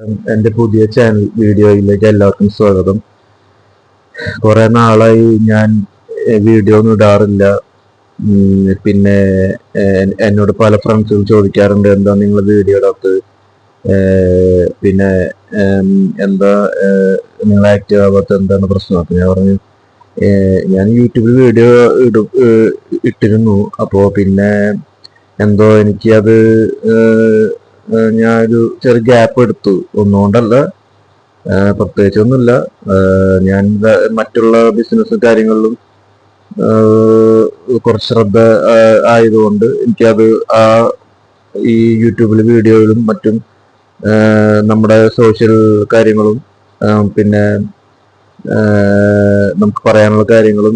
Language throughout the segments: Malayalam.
എൻ്റെ പുതിയ ചാനൽ വീഡിയോയിലേക്ക് എല്ലാവർക്കും സ്വാഗതം. കുറെ നാളായി ഞാൻ വീഡിയോ ഒന്നും ഇടാറില്ല. പിന്നെ എന്നോട് പല ഫ്രണ്ട്സുകൾ ചോദിക്കാറുണ്ട് എന്താ നിങ്ങൾ വീഡിയോ ഇടാത്തത്, പിന്നെ എന്താ നിങ്ങൾ ആക്റ്റീവ് ആവാത്ത, എന്താണ് പ്രശ്നം? അപ്പൊ ഞാൻ പറഞ്ഞു ഞാൻ യൂട്യൂബിൽ വീഡിയോ ഇട്ടിരുന്നു. അപ്പോൾ പിന്നെ എന്തോ എനിക്ക് അത് ഞാനൊരു ചെറിയ ഗ്യാപ്പ് എടുത്തു. ഒന്നുകൊണ്ടല്ല, പ്രത്യേകിച്ചൊന്നുമില്ല. ഞാൻ മറ്റുള്ള ബിസിനസ് കാര്യങ്ങളിലും കുറച്ച് ശ്രദ്ധ ആയതുകൊണ്ട് എനിക്കത് ഈ യൂട്യൂബിൽ വീഡിയോയിലും മറ്റും നമ്മുടെ സോഷ്യൽ കാര്യങ്ങളും പിന്നെ നമുക്ക് പറയാനുള്ള കാര്യങ്ങളും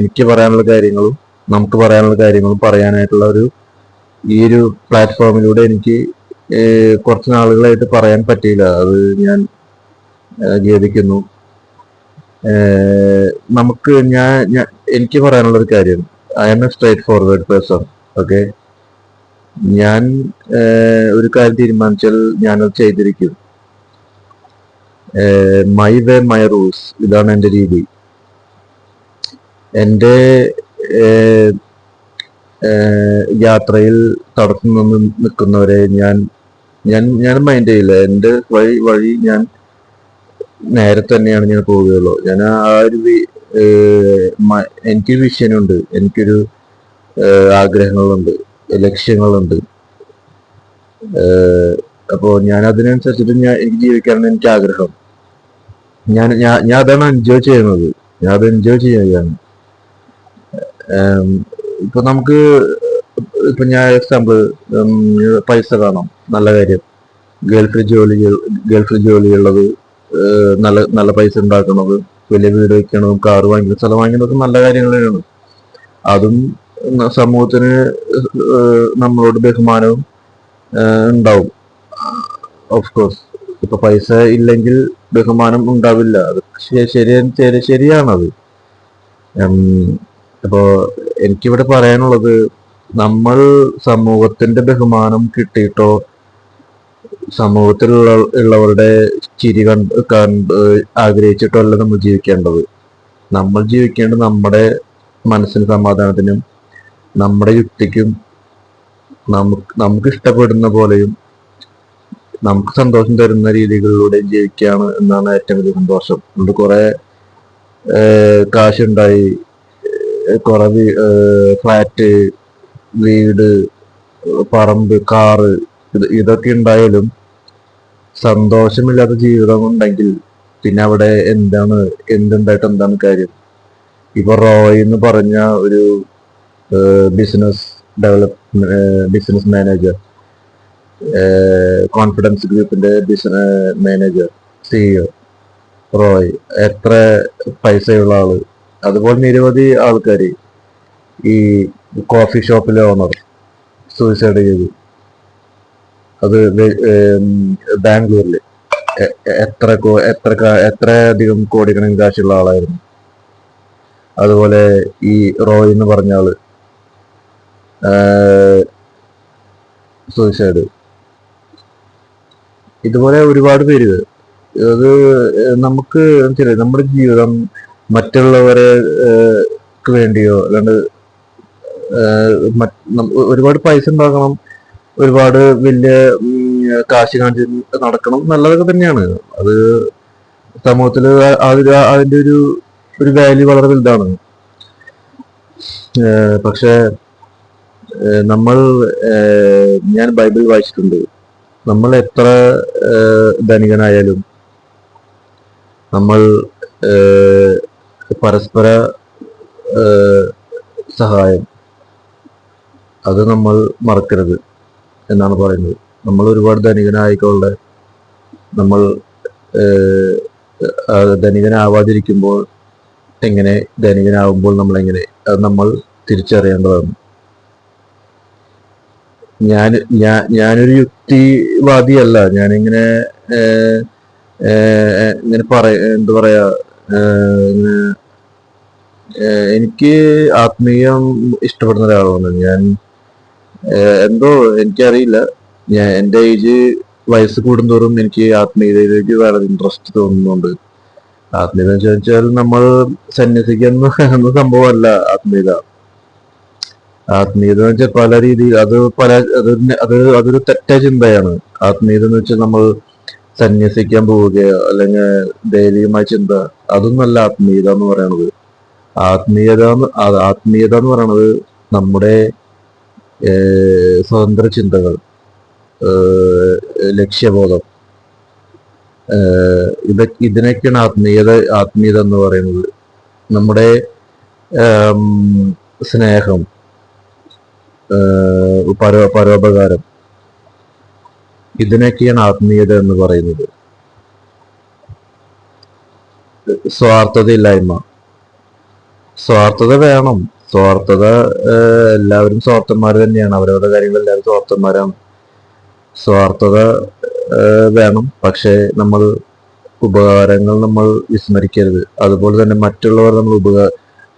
എനിക്ക് പറയാനുള്ള കാര്യങ്ങളും നമുക്ക് പറയാനുള്ള കാര്യങ്ങളും പറയാനായിട്ടുള്ള ഈ ഒരു പ്ലാറ്റ്ഫോമിലൂടെ എനിക്ക് കുറച്ച് നാളുകളായിട്ട് പറയാൻ പറ്റിയില്ല. അത് ഞാൻ ഖേദിക്കുന്നു. നമുക്ക് എനിക്ക് പറയാനുള്ള ഒരു കാര്യം, I am a straightforward person. Okay, ഞാൻ ഒരു കാര്യം തീരുമാനിച്ചാൽ ഞാനത് ചെയ്തിരിക്കും. മൈ വേ മൈ റൂൾസ്, ഇതാണ് എൻ്റെ രീതി. എൻ്റെ യാത്രയിൽ തടസ്സം നിന്ന് നിൽക്കുന്നവരെ ഞാൻ മൈൻഡ് ചെയ്യില്ല. എൻ്റെ വഴി ഞാൻ നേരെ തന്നെയാണ് ഞാൻ പോവുകയുള്ളൂ. ഞാൻ എനിക്കൊരു വിഷനുണ്ട്, എനിക്കൊരു ആഗ്രഹങ്ങളുണ്ട്, ലക്ഷ്യങ്ങളുണ്ട്. അപ്പോൾ ഞാൻ അതിനനുസരിച്ചിട്ട് എനിക്ക് ജീവിക്കാനാണ് എനിക്ക് ആഗ്രഹം. ഞാൻ അതാണ് എൻജോയ് ചെയ്യുന്നത്. ഞാൻ അത് എൻജോയ് ചെയ്യുകയാണ്. ഇപ്പൊ നമുക്ക് ഞാൻ എക്സാമ്പിൾ, പൈസ വേണം, നല്ല കാര്യം. ഗൾഫിൽ ജോലിയുള്ളത്, നല്ല നല്ല പൈസ ഉണ്ടാക്കുന്നത്, വലിയ വീട് വയ്ക്കണതും കാറ് വാങ്ങിക്കണം, സ്ഥലം വാങ്ങിക്കുന്നതൊക്കെ നല്ല കാര്യങ്ങളാണ്. അതും സമൂഹത്തിന് നമ്മളോട് ബഹുമാനവും ഉണ്ടാവും. ഓഫ് കോഴ്സ്, ഇപ്പൊ പൈസ ഇല്ലെങ്കിൽ ബഹുമാനം ഉണ്ടാവില്ല. അത് ശരിയാണത്. അപ്പോ എനിക്കിവിടെ പറയാനുള്ളത്, നമ്മൾ സമൂഹത്തിന്റെ ബഹുമാനം കിട്ടിയിട്ടോ ഉള്ളവരുടെ ചിരി കണ്ട് ആഗ്രഹിച്ചിട്ടോ അല്ല നമ്മൾ ജീവിക്കേണ്ടത്. നമ്മൾ ജീവിക്കേണ്ടത് നമ്മുടെ മനസ്സിന് സമാധാനത്തിനും നമ്മുടെ യുക്തിക്കും നമുക്ക് ഇഷ്ടപ്പെടുന്ന പോലെയും നമുക്ക് സന്തോഷം തരുന്ന രീതികളിലൂടെ ജീവിക്കുകയാണ് എന്നാണ് ഏറ്റവും വലിയ സന്തോഷം. അതുകൊണ്ട് കുറെ കാശുണ്ടായി, കുറെ ഫ്ലാറ്റ്, വീട്, പറമ്പ്, കാറ്, ഇതൊക്കെ ഉണ്ടായാലും സന്തോഷമില്ലാത്ത ജീവിതം ഉണ്ടെങ്കിൽ പിന്നെ അവിടെ എന്തുണ്ടായിട്ട് എന്താണ് കാര്യം? ഇപ്പൊ റോയ് എന്ന് പറഞ്ഞ ഒരു ബിസിനസ് മാനേജർ, കോൺഫിഡൻസ് ഗ്രൂപ്പിന്റെ മാനേജർ, സിഇഒ റോയ്, എത്ര പൈസയുള്ള ആള്. അതുപോലെ നിരവധി ആൾക്കാര്, ഈ കോഫി ഷോപ്പിലെ ഓണർ സൂയിസൈഡ് ചെയ്തു. അത് ബാംഗ്ലൂരില് എത്രയധികം കോടിക്കണക്കിന് കാശുള്ള ആളായിരുന്നു. അതുപോലെ ഈ റോയ് എന്ന് പറഞ്ഞ ആള് സൂയിസൈഡ്. ഇതുപോലെ ഒരുപാട് പേര്. അത് നമുക്ക് നമ്മുടെ ജീവിതം മറ്റുള്ളവരെ വേണ്ടിയോ അല്ലാണ്ട് ഒരുപാട് പൈസ ഉണ്ടാക്കണം, ഒരുപാട് വലിയ കാശ് കാണിച്ച് നടക്കണം, നല്ലതൊക്കെ തന്നെയാണ്. അത് സമൂഹത്തിൽ അതിന്റെ ഒരു വാല്യൂ വളരെ വലുതാണ്. പക്ഷെ ഞാൻ ബൈബിൾ വായിച്ചിട്ടുണ്ട്. നമ്മൾ എത്ര ധനികനായാലും നമ്മൾ പരസ്പര സഹായം അത് നമ്മൾ മറക്കരുത് എന്നാണ് പറയുന്നത്. നമ്മൾ ഒരുപാട് ധനികനായിക്കൊള്ളെ നമ്മൾ ധനികനാവാതിരിക്കുമ്പോൾ എങ്ങനെ, ധനികനാവുമ്പോൾ നമ്മൾ എങ്ങനെ, അത് നമ്മൾ തിരിച്ചറിയേണ്ടതാണ്. ഞാനൊരു യുക്തിവാദിയല്ല. ഞാനിങ്ങനെ ഇങ്ങനെ എന്താ പറയാ, എനിക്ക് ആത്മീയം ഇഷ്ടപ്പെടുന്ന ഒരാളാണ് ഞാൻ. എന്തോ എനിക്കറിയില്ല, എൻ്റെ ഏജ് വയസ്സ് കൂടുന്തോറും എനിക്ക് ആത്മീയതയിലേക്ക് വളരെ ഇൻട്രസ്റ്റ് തോന്നുന്നുണ്ട്. ആത്മീയത എന്ന് ചോദിച്ചാൽ നമ്മൾ സന്യസിക്കുന്ന എന്ന സംഭവമല്ല ആത്മീയത. ആത്മീയത എന്ന് വെച്ചാൽ പല രീതിയിൽ അതൊരു തെറ്റായ ചിന്തയാണ്. ആത്മീയത എന്ന് വെച്ചാൽ നമ്മൾ സന്യസിക്കാൻ പോവുകയോ അല്ലെങ്കിൽ ദൈവികമായ ചിന്ത, അതൊന്നല്ല ആത്മീയത എന്ന് പറയുന്നത്. ആത്മീയത എന്ന് പറയുന്നത് നമ്മുടെ സ്വതന്ത്ര ചിന്തകൾ, ലക്ഷ്യബോധം, ഇതിനൊക്കെയാണ് ആത്മീയത എന്ന് പറയുന്നത്. നമ്മുടെ സ്നേഹം, പരോപകാരം, ഇതിനൊക്കെയാണ് ആത്മീയത എന്ന് പറയുന്നത്. സ്വാർത്ഥതയില്ലായ്മ. സ്വാർത്ഥത വേണം. എല്ലാവരും സ്വാർത്ഥന്മാർ തന്നെയാണ്. അവരവരുടെ കാര്യങ്ങൾ എല്ലാവരും സ്വാർത്ഥന്മാരാണ്. സ്വാർത്ഥത വേണം. പക്ഷെ ഉപകാരങ്ങൾ നമ്മൾ വിസ്മരിക്കരുത്. അതുപോലെ തന്നെ മറ്റുള്ളവർ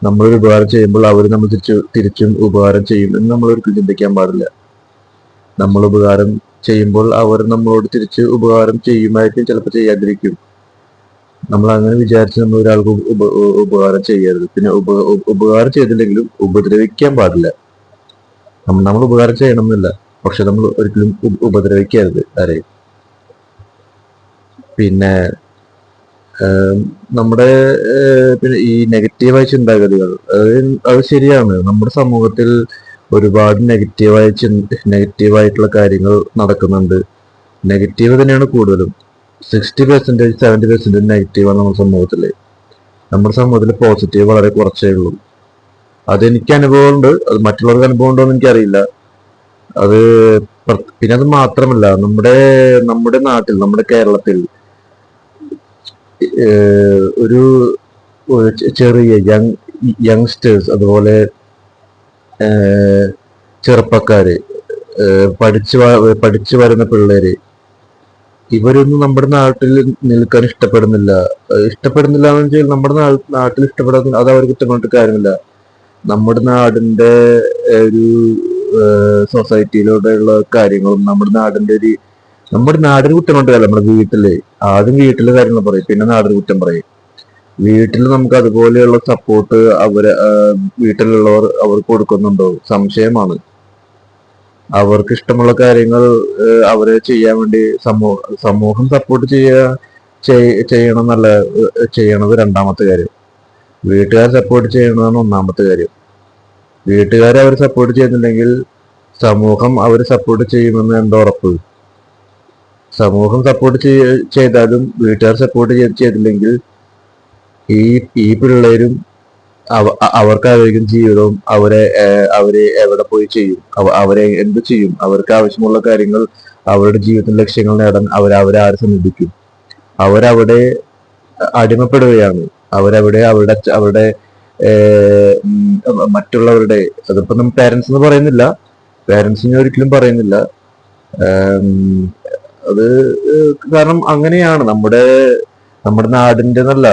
നമ്മളൊരു ഉപകാരം ചെയ്യുമ്പോൾ അവർ നമ്മൾ തിരിച്ചും ഉപകാരം ചെയ്യും എന്ന് നമ്മൾ ഒരിക്കലും ചിന്തിക്കാൻ പാടില്ല. നമ്മൾ ഉപകാരം ചെയ്യുമ്പോൾ അവർ നമ്മളോട് തിരിച്ച് ഉപകാരം ചെയ്യുമായിരിക്കും, ചിലപ്പോൾ ചെയ്യാതിരിക്കും. നമ്മൾ അങ്ങനെ വിചാരിച്ച് നമ്മൾ ഒരാൾക്ക് ഉപകാരം ചെയ്യരുത്. പിന്നെ ഉപകാരം ചെയ്തില്ലെങ്കിലും ഉപദ്രവിക്കാൻ പാടില്ല. നമ്മൾ ഉപകാരം ചെയ്യണമെന്നില്ല, പക്ഷെ നമ്മൾ ഒരിക്കലും ഉപദ്രവിക്കരുത് ആരെയും. പിന്നെ നമ്മുടെ ഈ നെഗറ്റീവായ ചിന്താഗതികൾ, അത് ശരിയാണ്. നമ്മുടെ സമൂഹത്തിൽ ഒരുപാട് നെഗറ്റീവായിട്ടുള്ള കാര്യങ്ങൾ നടക്കുന്നുണ്ട്. നെഗറ്റീവ് തന്നെയാണ് കൂടുതലും. 60%, 70% നെഗറ്റീവാണ് നമ്മുടെ സമൂഹത്തിൽ പോസിറ്റീവ് വളരെ കുറച്ചേ ഉള്ളൂ. അതെനിക്ക് അനുഭവമുണ്ട്. അത് മറ്റുള്ളവർക്ക് അനുഭവം ഉണ്ടോ എന്ന് എനിക്കറിയില്ല. അത് പിന്നെ അത് മാത്രമല്ല, നമ്മുടെ നാട്ടിൽ, നമ്മുടെ കേരളത്തിൽ ഒരു ചെറിയ യങ്സ്റ്റേഴ്സ്, അതുപോലെ ചെറുപ്പക്കാര്, പഠിച്ചു വരുന്ന പിള്ളേര്, ഇവരൊന്നും നമ്മുടെ നാട്ടിൽ നിൽക്കാൻ ഇഷ്ടപ്പെടുന്നില്ല എന്ന് വെച്ചാൽ നമ്മുടെ നാട്ടിൽ ഇഷ്ടപ്പെടാത്ത അത് അവർ കുറ്റം പറഞ്ഞിട്ട് കാര്യമില്ല. നമ്മുടെ നാടിന്റെ ഒരു സൊസൈറ്റിയിലൂടെയുള്ള കാര്യങ്ങളും നമ്മുടെ നാടിന് കുറ്റം പറഞ്ഞിട്ട് കാര്യമില്ല. നമ്മുടെ ആദ്യം വീട്ടിലെ കാര്യങ്ങൾ പറയും, പിന്നെ നാടിന് കുറ്റം പറയും. വീട്ടിൽ നമുക്ക് അതുപോലെയുള്ള സപ്പോർട്ട് വീട്ടിലുള്ളവർ അവർക്ക് കൊടുക്കുന്നുണ്ടോ സംശയമാണ്. അവർക്ക് ഇഷ്ടമുള്ള കാര്യങ്ങൾ അവരെ ചെയ്യാൻ വേണ്ടി സമൂഹം സപ്പോർട്ട് ചെയ്യണത് രണ്ടാമത്തെ കാര്യം. വീട്ടുകാർ സപ്പോർട്ട് ചെയ്യണതാണ് ഒന്നാമത്തെ കാര്യം. വീട്ടുകാരെ അവർ സപ്പോർട്ട് ചെയ്യുന്നുണ്ടെങ്കിൽ സമൂഹം അവർ സപ്പോർട്ട് ചെയ്യുമെന്ന് എന്താ ഉറപ്പ്? സമൂഹം സപ്പോർട്ട് ചെയ്താലും വീട്ടുകാർ സപ്പോർട്ട് ചെയ്തില്ലെങ്കിൽ ഈ പിള്ളേരും അവർക്കായിരിക്കും ജീവിതവും. അവരെ എവിടെ പോയി ചെയ്യും? അവരെ എന്ത് ചെയ്യും? അവർക്ക് ആവശ്യമുള്ള കാര്യങ്ങൾ, അവരുടെ ജീവിതത്തിന്റെ ലക്ഷ്യങ്ങൾ നേടാൻ അവരാരെ സമീപിക്കും? അവരവിടെ അടിമപ്പെടുകയാണ്. അവരുടെ മറ്റുള്ളവരുടെ, അതിപ്പോ നമ്മൾ പാരന്റ്സ് എന്ന് പറയുന്നില്ല, പാരന്റ്സിനെ ഒരിക്കലും പറയുന്നില്ല. അത് കാരണം അങ്ങനെയാണ് നമ്മുടെ നാടിന്റെ എന്നല്ല,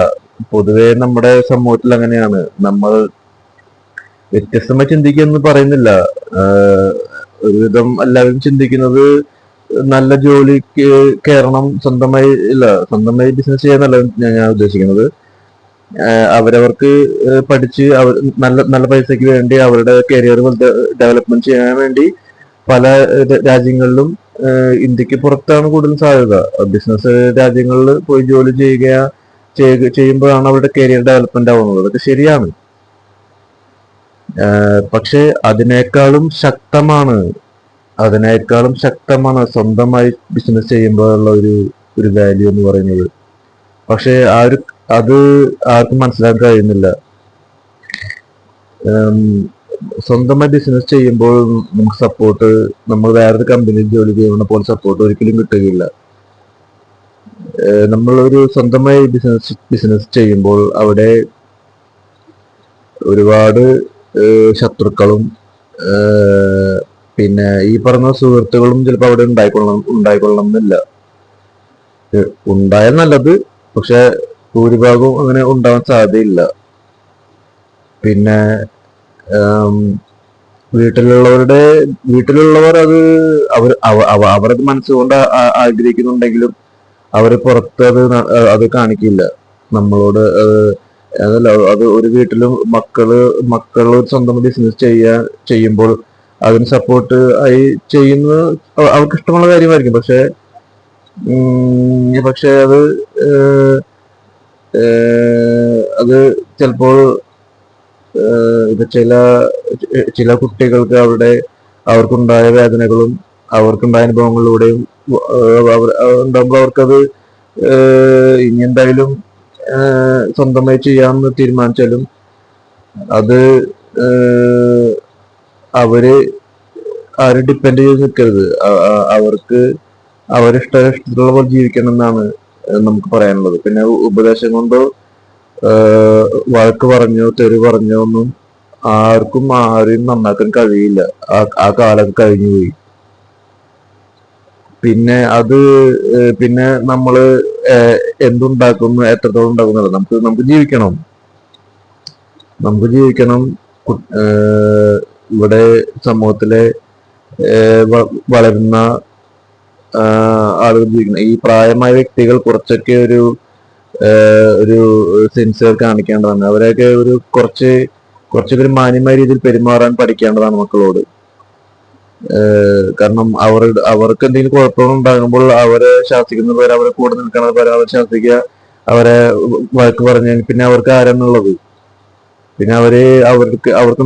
പൊതുവെ നമ്മുടെ സമൂഹത്തിൽ അങ്ങനെയാണ്. നമ്മൾ വ്യത്യസ്തമായി ചിന്തിക്കുമെന്ന് പറയുന്നില്ല. ഒരുവിധം എല്ലാവരും ചിന്തിക്കുന്നത് നല്ല ജോലിക്ക് കയറണം, സ്വന്തമായി ബിസിനസ് ചെയ്യാന്നല്ല ഞാൻ ഉദ്ദേശിക്കുന്നത്. അവരവർക്ക് പഠിച്ച് നല്ല പൈസക്ക് വേണ്ടി അവരുടെ കരിയർ ഡെവലപ്മെന്റ് ചെയ്യാൻ വേണ്ടി പല രാജ്യങ്ങളിലും, ഇന്ത്യക്ക് പുറത്താണ് കൂടുതൽ സാധ്യത. ബിസിനസ് രാജ്യങ്ങളിൽ പോയി ജോലി ചെയ്യുമ്പോഴാണ് അവരുടെ കരിയർ ഡെവലപ്മെന്റ് ആവുന്നത്. അതൊക്കെ ശരിയാണ്. പക്ഷെ അതിനേക്കാളും ശക്തമാണ് സ്വന്തമായി ബിസിനസ് ചെയ്യുമ്പോഴുള്ള ഒരു വാല്യൂ എന്ന് പറയുന്നത്. പക്ഷെ അത് ആർക്കും മനസ്സിലാക്കാൻ കഴിയുന്നില്ല. സ്വന്തമായി ബിസിനസ് ചെയ്യുമ്പോൾ നമുക്ക് സപ്പോർട്ട്, നമ്മൾ വേറൊരു കമ്പനിയിൽ ജോലി ചെയ്യുന്ന പോലെ സപ്പോർട്ട് ഒരിക്കലും കിട്ടുകയില്ല. നമ്മളൊരു സ്വന്തമായി ബിസിനസ് ചെയ്യുമ്പോൾ അവിടെ ഒരുപാട് ശത്രുക്കളും പിന്നെ ഈ പറഞ്ഞ സുഹൃത്തുക്കളും ചിലപ്പോൾ അവിടെ ഉണ്ടായിക്കൊള്ളണം എന്നില്ല. ഉണ്ടായാൽ നല്ലത്, പക്ഷെ ഭൂരിഭാഗവും അങ്ങനെ ഉണ്ടാവാൻ സാധ്യതയില്ല. പിന്നെ വീട്ടിലുള്ളവരുടെ വീട്ടിലുള്ളവർ അത് അവരത് മനസ്സുകൊണ്ട് ആഗ്രഹിക്കുന്നുണ്ടെങ്കിലും അവര് പുറത്ത് അത് കാണിക്കില്ല നമ്മളോട്. അതല്ല, അത് ഒരു വീട്ടിലും മക്കള് സ്വന്തം ബിസിനസ് ചെയ്യുമ്പോൾ അതിന് സപ്പോർട്ട് ആയി ചെയ്യുന്നത് അവർക്ക് ഇഷ്ടമുള്ള കാര്യമായിരിക്കും. പക്ഷെ അത് ചിലപ്പോൾ ഇത് ചില കുട്ടികൾക്ക് അവർക്കുണ്ടായ വേദനകളും അവർക്കുണ്ടായ അനുഭവങ്ങളിലൂടെയും ഉണ്ടാകുമ്പോൾ അവർക്കത് ഇനി എന്തായാലും സ്വന്തമായി ചെയ്യാമെന്ന് തീരുമാനിച്ചാലും അത് അവര് ആരും ഡിപ്പെൻഡ് ചെയ്ത് നിൽക്കരുത്. അവർക്ക് ഇഷ്ടമുള്ള പോലെ ജീവിക്കണം എന്നാണ് നമുക്ക് പറയാനുള്ളത്. പിന്നെ ഉപദേശം കൊണ്ടോ വഴക്ക് പറഞ്ഞോ തെറി പറഞ്ഞോ ഒന്നും ആർക്കും ആരെയും നന്നാക്കാൻ കഴിയില്ല. ആ കാലം കഴിഞ്ഞു പോയി. പിന്നെ നമ്മള് എന്തുണ്ടാക്കുന്നു, എത്രത്തോളം ഉണ്ടാക്കുന്നു, നമുക്ക് ജീവിക്കണം. ഇവിടെ സമൂഹത്തിലെ വളരുന്ന ആളുകൾ ജീവിക്കണം. ഈ പ്രായമായ വ്യക്തികൾ കുറച്ചൊക്കെ ഒരു സെൻസ് കാണിക്കേണ്ടതാണ്. അവരെയൊക്കെ കുറച്ചൊക്കെ ഒരു മാന്യമായ രീതിയിൽ പെരുമാറാൻ പഠിക്കേണ്ടതാണ് മക്കളോട്. കാരണം അവർക്ക് എന്തെങ്കിലും കുഴപ്പങ്ങൾ ഉണ്ടാകുമ്പോൾ അവരെ ശാസിക്കുന്ന പോലെ അവരെ കൂടെ നിൽക്കണ പോലെ അവരെ ശാസിക്കുക, അവരെ വഴക്ക് പറഞ്ഞു പിന്നെ അവർക്ക് ആരാന്നുള്ളത്. പിന്നെ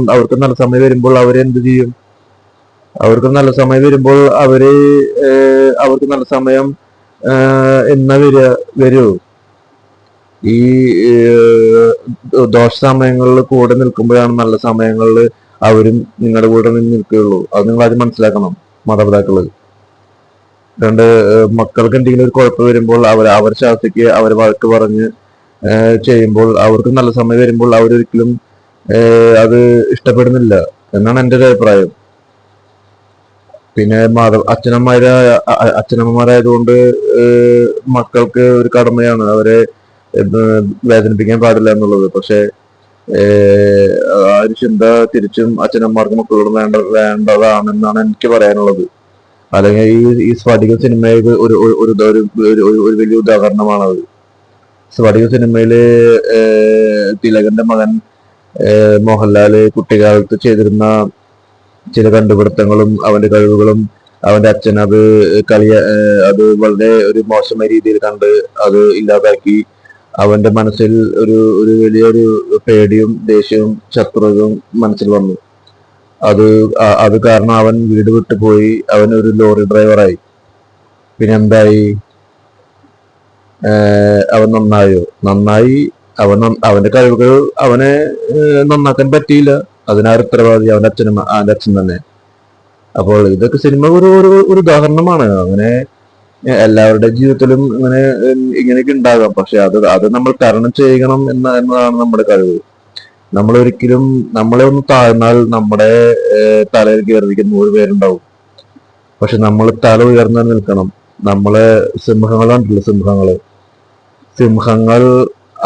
അവർക്ക് നല്ല സമയം വരുമ്പോൾ അവരെന്ത് ചെയ്യും? അവർക്ക് നല്ല സമയം വരുമ്പോൾ അവർക്ക് നല്ല സമയം എന്നാ വരുമോ? ഈ ദോഷ സമയങ്ങളിൽ കൂടെ നിൽക്കുമ്പോഴാണ് നല്ല സമയങ്ങളിൽ അവരും നിങ്ങളുടെ കൂടെ നിൽക്കുകയുള്ളൂ. അത് നിങ്ങൾ ആദ്യം മനസ്സിലാക്കണം മാതാപിതാക്കള്. മക്കൾക്ക് എന്തെങ്കിലും ഒരു കുഴപ്പം വരുമ്പോൾ അവർ ശാസിക്കുക, അവർ വഴക്ക് പറഞ്ഞ് ചെയ്യുമ്പോൾ അവർക്ക് നല്ല സമയം വരുമ്പോൾ അവരൊരിക്കലും അത് ഇഷ്ടപ്പെടുന്നില്ല എന്നാണ് എൻ്റെ ഒരു അഭിപ്രായം. പിന്നെ അച്ഛനമ്മമാരായതുകൊണ്ട് മക്കൾക്ക് ഒരു കടമയാണ് അവരെ വേദനിപ്പിക്കാൻ പാടില്ല എന്നുള്ളത്. പക്ഷെ ആ ഒരു ചിന്ത തിരിച്ചും അച്ഛനമ്മമാർക്ക് മക്കളോട് വേണ്ടതാണെന്നാണ് എനിക്ക് പറയാനുള്ളത്. അല്ലെങ്കിൽ ഈ സ്ഫടിക സിനിമയിൽ ഒരു വലിയ ഉദാഹരണമാണത്. സ്ഫടിക സിനിമയില് തിലകന്റെ മകൻ മോഹൻലാല് കുട്ടിക്കാലത്ത് ചെയ്തിരുന്ന ചില കണ്ടുപിടുത്തങ്ങളും അവന്റെ കഴിവുകളും അവന്റെ അച്ഛൻ അത് വളരെ ഒരു മോശമായ രീതിയിൽ കണ്ട് അത് ഇല്ലാതാക്കി. അവന്റെ മനസ്സിൽ ഒരു വലിയൊരു പേടിയും ദേഷ്യവും ശത്രുതയും മനസ്സിൽ വന്നു. അത് കാരണം അവൻ വീട് വിട്ടു പോയി. അവൻ ഒരു ലോറി ഡ്രൈവറായി. പിന്നെ എന്തായി? അവൻ നന്നായി. അവന്റെ കഴിവുകൾ അവനെ നന്നാക്കാൻ പറ്റിയില്ല. അതിനാര് ഉത്തരവാദി? അവന്റെ അച്ഛൻ തന്നെ. അപ്പോൾ ഇതൊക്കെ സിനിമ ഒരു ഉദാഹരണമാണ്. അങ്ങനെ എല്ലാവരുടെ ജീവിതത്തിലും ഇങ്ങനെയൊക്കെ ഉണ്ടാകാം. പക്ഷെ അത് നമ്മൾ തരണം ചെയ്യണം എന്നതാണ് നമ്മുടെ കഴിവ്. നമ്മളെ ഒന്ന് താഴ്ന്നാൽ നമ്മുടെ തലയിൽ കയറിയിരിക്കുന്ന 100 പേരുണ്ടാവും. പക്ഷെ നമ്മൾ തല ഉയർന്നു നിൽക്കണം. സിംഹങ്ങളുണ്ടല്ലോ, സിംഹങ്ങൾ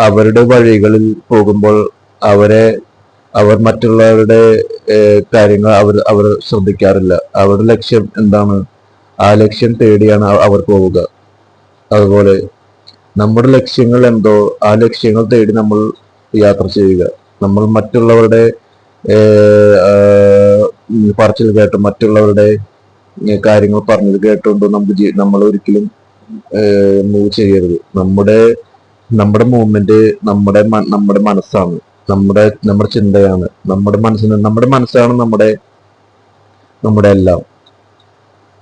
അവരുടെ വഴികളിൽ പോകുമ്പോൾ അവർ മറ്റുള്ളവരുടെ കാര്യങ്ങൾ അവർ ശ്രദ്ധിക്കാറില്ല. അവരുടെ ലക്ഷ്യം എന്താണ്? ആ ലക്ഷ്യം തേടിയാണ് അവർ പോവുക. അതുപോലെ നമ്മുടെ ലക്ഷ്യങ്ങൾ എന്തോ ആ ലക്ഷ്യങ്ങൾ തേടി നമ്മൾ യാത്ര ചെയ്യുക. നമ്മൾ മറ്റുള്ളവരുടെ പറച്ചിൽ കേട്ടും മറ്റുള്ളവരുടെ കാര്യങ്ങൾ പറഞ്ഞത് കേട്ടുകൊണ്ട് നമ്മൾ ഒരിക്കലും മൂവ് ചെയ്യരുത്. നമ്മുടെ മൂവ്മെന്റ് നമ്മുടെ മനസ്സാണ്, നമ്മുടെ ചിന്തയാണ്. നമ്മുടെ മനസ്സാണ് നമ്മുടെ എല്ലാം.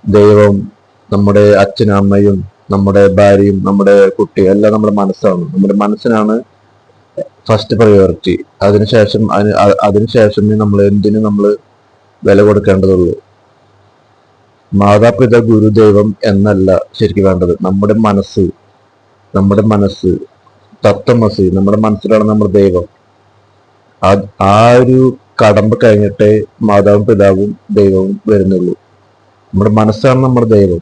ദൈവം, നമ്മുടെ അച്ഛനും അമ്മയും നമ്മുടെ ഭാര്യയും നമ്മുടെ കുട്ടിയും എല്ലാം നമ്മുടെ മനസ്സാണ്. നമ്മുടെ മനസ്സിനാണ് ഫസ്റ്റ് പ്രയോറിറ്റി. അതിനുശേഷമേ നമ്മൾ എന്തിനും നമ്മൾ വില കൊടുക്കേണ്ടതുള്ളൂ. മാതാപിതാ ഗുരു ദൈവം എന്നല്ല ശരിക്കും വേണ്ടത്. നമ്മുടെ മനസ്സ് തത്വമസി. നമ്മുടെ മനസ്സിലാണ് നമ്മുടെ ദൈവം. ആ ഒരു കടമ്പ കഴിഞ്ഞിട്ടേ മാതാവും പിതാവും ദൈവവും വരുന്നുള്ളൂ. നമ്മുടെ മനസ്സാണ് നമ്മുടെ ദൈവം.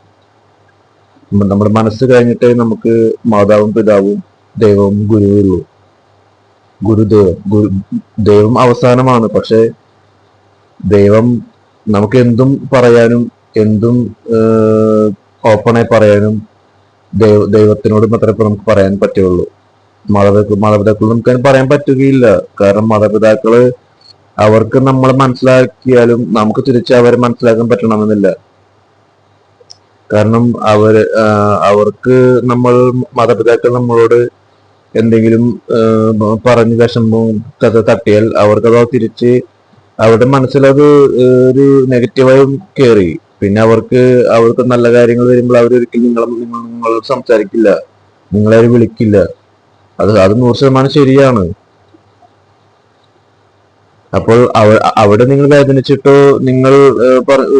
നമ്മുടെ മനസ്സ് കഴിഞ്ഞിട്ടേ നമുക്ക് മാതാവും പിതാവും ദൈവവും ഗുരുവുള്ളൂ. ദൈവം അവസാനമാണ്. പക്ഷെ ദൈവം നമുക്ക് എന്തും പറയാനും എന്തും ഓപ്പണായി പറയാനും ദൈവത്തിനോട് മാത്രമേ നമുക്ക് പറയാൻ പറ്റുള്ളൂ. മാതാപിതാക്കളോട് നമുക്ക് അതിന് പറയാൻ പറ്റുകയില്ല. കാരണം മാതാപിതാക്കള് അവർക്ക് നമ്മളെ മനസ്സിലാക്കിയാലും നമുക്ക് തിരിച്ച് അവരെ മനസ്സിലാക്കാൻ പറ്റണമെന്നില്ല. കാരണം അവർക്ക് മാതാപിതാക്കൾ നമ്മളോട് എന്തെങ്കിലും പറഞ്ഞ് വിഷമവും തട്ടിയാൽ അവർക്കത് തിരിച്ച് അവരുടെ മനസ്സിലത് ഒരു നെഗറ്റീവായും കയറി. പിന്നെ അവർക്ക് നല്ല കാര്യങ്ങൾ വരുമ്പോൾ അവരൊരിക്കലും നിങ്ങൾ സംസാരിക്കില്ല, നിങ്ങളെ വിളിക്കില്ല. അത് 100% ശരിയാണ്. അപ്പോൾ അവിടെ നിങ്ങൾ വേദനിച്ചിട്ടോ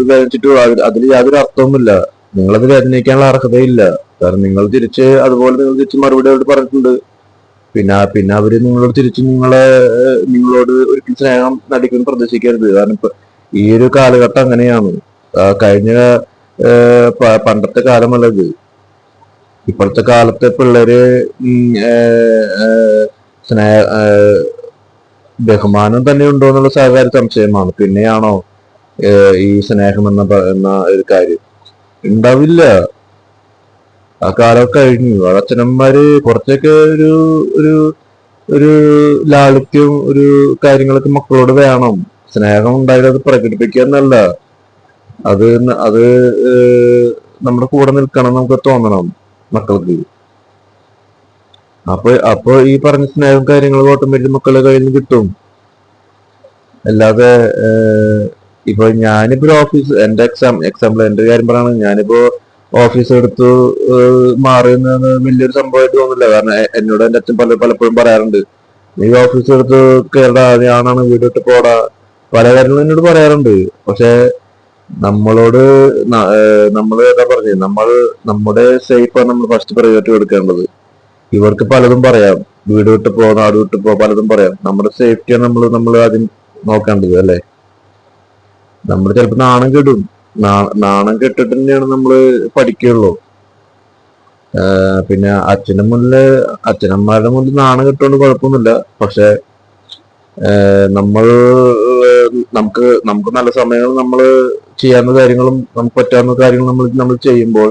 വേദനിച്ചിട്ടോ അതിൽ യാതൊരു അർത്ഥവുമില്ല. നിങ്ങളത് വേദനിക്കാനുള്ള അർഹതയില്ല. കാരണം നിങ്ങൾ തിരിച്ച് മറുപടി അവരോട് പറഞ്ഞിട്ടുണ്ട്. പിന്നെ അവര് നിങ്ങളോട് തിരിച്ച് നിങ്ങളോട് ഒരിക്കലും സ്നേഹം നടിക്കുമെന്ന് പ്രതീക്ഷിക്കരുത്. കാരണം ഇപ്പൊ ഈ ഒരു കാലഘട്ടം അങ്ങനെയാണ്. കഴിഞ്ഞ പണ്ടത്തെ കാലമല്ല ഇത്. ഇപ്പോഴത്തെ കാലത്തെ പിള്ളേര് സ്നേഹ ബഹുമാനം തന്നെ ഉണ്ടോ എന്നുള്ള സാധാരണ സംശയമാണ്. പിന്നെയാണോ ഈ സ്നേഹം എന്ന ഒരു കാര്യം ഉണ്ടാവില്ല. ആ കാലമൊക്കെ കഴിഞ്ഞു. അച്ഛനമ്മമാര് കുറച്ചൊക്കെ ഒരു ഒരു ഒരു ലാളിത്യവും ഒരു കാര്യങ്ങളൊക്കെ മക്കളോട് വേണം. സ്നേഹം ഉണ്ടായാലും അത് പ്രകടിപ്പിക്കുക എന്നല്ല, അത് നമ്മുടെ കൂടെ നിൽക്കണം നമുക്ക് തോന്നണം മക്കൾക്ക്. അപ്പൊ ഈ പറഞ്ഞ സ്നേഹവും കാര്യങ്ങളും ഓട്ടോമാറ്റിക് മക്കളുടെ കയ്യിൽ നിന്ന് കിട്ടും. അല്ലാതെ ഇപ്പൊ ഞാനിപ്പോ എന്റെ എക്സാമ്പിൾ എന്റെ കാര്യം പറയുകയാണെങ്കിൽ, ഞാനിപ്പോ ഓഫീസ് എടുത്തു മാറുന്നത് വലിയൊരു സംഭവമായിട്ട് തോന്നില്ല. കാരണം എന്നോട് എന്റെ അച്ഛൻ പലപ്പോഴും പറയാറുണ്ട്, നീ ഓഫീസ് എടുത്ത് കേരള ഞാനാണ് വീട് വിട്ട് പോടാ, പല കാര്യങ്ങളും എന്നോട് പറയാറുണ്ട്. പക്ഷെ നമ്മളോട് നമ്മൾ എന്താ പറഞ്ഞത്, നമ്മുടെ സേഫാണ് നമ്മൾ ഫസ്റ്റ് പ്രയോറിറ്റി കൊടുക്കേണ്ടത്. ഇവർക്ക് പലതും പറയാം, വീട് വിട്ട് പോ, നാട് വിട്ട് പോ, പലതും പറയാം. നമ്മുടെ സേഫ്റ്റിയാണ് നമ്മൾ ആദ്യം നോക്കേണ്ടത്, അല്ലെ? നമ്മൾ ചിലപ്പോൾ നാണം കെടും. നാണം കെട്ടിട്ട് തന്നെയാണ് നമ്മൾ പഠിക്കുള്ളൂ. പിന്നെ അച്ഛനമ്മമാരുടെ മുന്നിൽ നാണം കെട്ടുകൊണ്ട് കുഴപ്പമൊന്നുമില്ല. പക്ഷെ നമ്മൾ നമുക്ക് നല്ല സമയങ്ങൾ നമ്മൾ ചെയ്യാവുന്ന കാര്യങ്ങളും നമുക്ക് പറ്റാവുന്ന കാര്യങ്ങളും നമ്മൾ ചെയ്യുമ്പോൾ,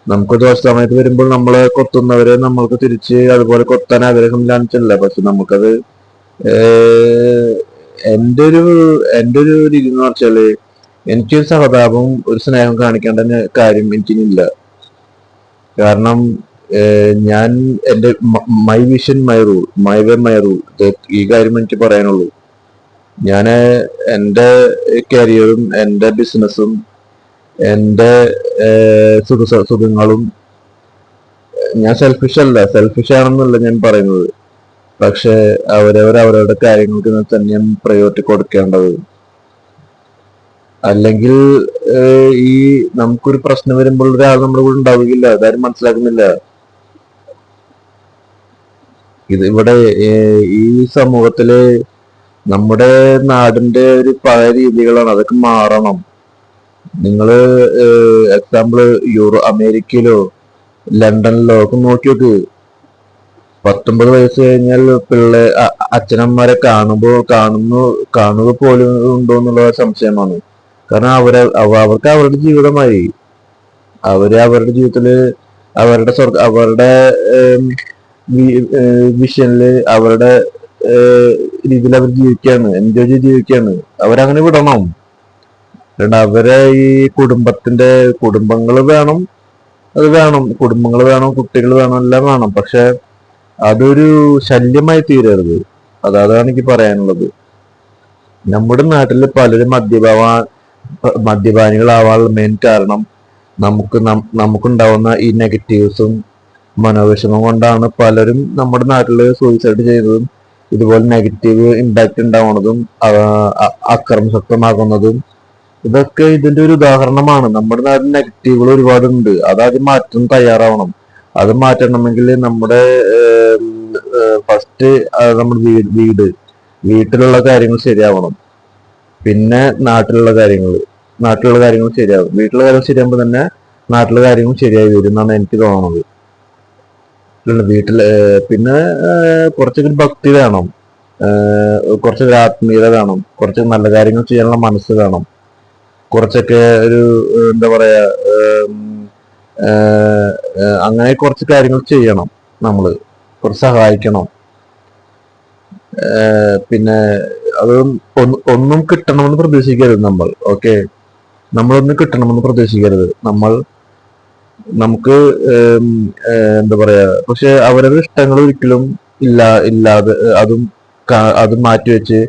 നമുക്ക് ദോഷ സമയത്ത് വരുമ്പോൾ നമ്മളെ കൊത്തുന്നവരെ നമ്മൾക്ക് തിരിച്ച് അതുപോലെ കൊത്താൻ ആഗ്രഹമില്ലാന്നില്ല. പക്ഷെ നമുക്കത് എന്റെ ഒരു രീതി എന്ന് വെച്ചാല്, എനിക്കൊരു സഹതാപവും ഒരു സ്നേഹം കാണിക്കേണ്ട കാര്യം എനിക്കില്ല. കാരണം ഞാൻ എന്റെ my vision my rule, my way my rule, ഈ കാര്യം എനിക്ക് പറയാനുള്ളൂ. ഞാൻ എന്റെ കരിയറും എന്റെ ബിസിനസ്സും എന്റെ സുഖങ്ങളും, ഞാൻ സെൽഫിഷ് ആണെന്നല്ല ഞാൻ പറയുന്നത്. പക്ഷെ അവരവരുടെ കാര്യങ്ങൾക്ക് തന്നെയാണ് പ്രയോറിറ്റി കൊടുക്കേണ്ടത്. അല്ലെങ്കിൽ ഈ നമുക്കൊരു പ്രശ്നം വരുമ്പോൾ ഒരാൾ നമ്മുടെ കൂടെ ഉണ്ടാവുകയില്ല. അതാരും മനസ്സിലാക്കുന്നില്ല. ഇവിടെ ഈ സമൂഹത്തില് നമ്മുടെ നാടിന്റെ ഒരു പഴയ രീതികളാണ്, അതൊക്കെ മാറണം. നിങ്ങള് എക്സാമ്പിള് അമേരിക്കയിലോ ലണ്ടനിലോ ഒക്കെ നോക്കി നോക്ക്. 19 വയസ്സ് കഴിഞ്ഞാൽ അച്ഛനമ്മമാരെ കാണുക പോലും ഉണ്ടോ എന്നുള്ള സംശയമാണ്. കാരണം അവർക്ക് അവരുടെ ജീവിതമായി, അവരുടെ ജീവിതത്തില് അവരുടെ വിഷനില് അവരുടെ രീതിയിൽ അവർ ജീവിക്കുകയാണ്, എൻജോയ് ചെയ്ത് ജീവിക്കുകയാണ്. അവരങ്ങനെ വിടണം. അവരെ ഈ കുടുംബങ്ങൾ വേണം, കുടുംബങ്ങൾ വേണം, കുട്ടികൾ വേണം, എല്ലാം വേണം. പക്ഷെ അതൊരു ശല്യമായി തീരരുത്. അതാണ് എനിക്ക് പറയാനുള്ളത്. നമ്മുടെ നാട്ടിൽ പലരും മദ്യപാനികളാവാനുള്ള മെയിൻ കാരണം നമുക്കുണ്ടാവുന്ന ഈ നെഗറ്റീവ്സും മനോവിഷമം കൊണ്ടാണ് പലരും നമ്മുടെ നാട്ടിൽ സൂയിസൈഡ് ചെയ്തതും ഇതുപോലെ നെഗറ്റീവ് ഇമ്പാക്ട് ഉണ്ടാവുന്നതും അക്രമസക്തമാകുന്നതും. ഇതൊക്കെ ഇതിന്റെ ഒരു ഉദാഹരണമാണ്. നമ്മുടെ നാട്ടിൽ നെഗറ്റീവുകൾ ഒരുപാടുണ്ട്. അതാദ്യം മാറ്റാൻ തയ്യാറാവണം. അത് മാറ്റണമെങ്കിൽ നമ്മുടെ ഫസ്റ്റ് നമ്മുടെ വീട്ടിലുള്ള കാര്യങ്ങൾ ശരിയാവണം. പിന്നെ നാട്ടിലുള്ള കാര്യങ്ങൾ ശരിയാവും. വീട്ടിലെ കാര്യം ശരിയാകുമ്പോൾ തന്നെ നാട്ടിലെ കാര്യങ്ങൾ ശരിയായി വരും എന്നാണ് എനിക്ക് തോന്നുന്നത്. പിന്നെ കുറച്ചൊക്കെ ഭക്തി വേണം. കുറച്ചൊരു ആത്മീയത വേണം, കുറച്ച് നല്ല കാര്യങ്ങൾ ചെയ്യാനുള്ള മനസ്സ് വേണം, കുറച്ചൊക്കെ ഒരു എന്താ പറയാ അങ്ങനെ കുറച്ച് കാര്യങ്ങൾ ചെയ്യണം, നമ്മള് കുറച്ച് സഹായിക്കണം. പിന്നെ അത് ഒന്നും കിട്ടണമെന്ന് പ്രതീക്ഷിക്കരുത് നമ്മൾ. ഓക്കെ, നമ്മളൊന്നും കിട്ടണമെന്ന് പ്രതീക്ഷിക്കരുത്. നമുക്ക് എന്താ പറയാ, പക്ഷെ അവരവരുടെ ഇഷ്ടങ്ങൾ ഒരിക്കലും ഇല്ലാതെ അത് മാറ്റിവെച്ച്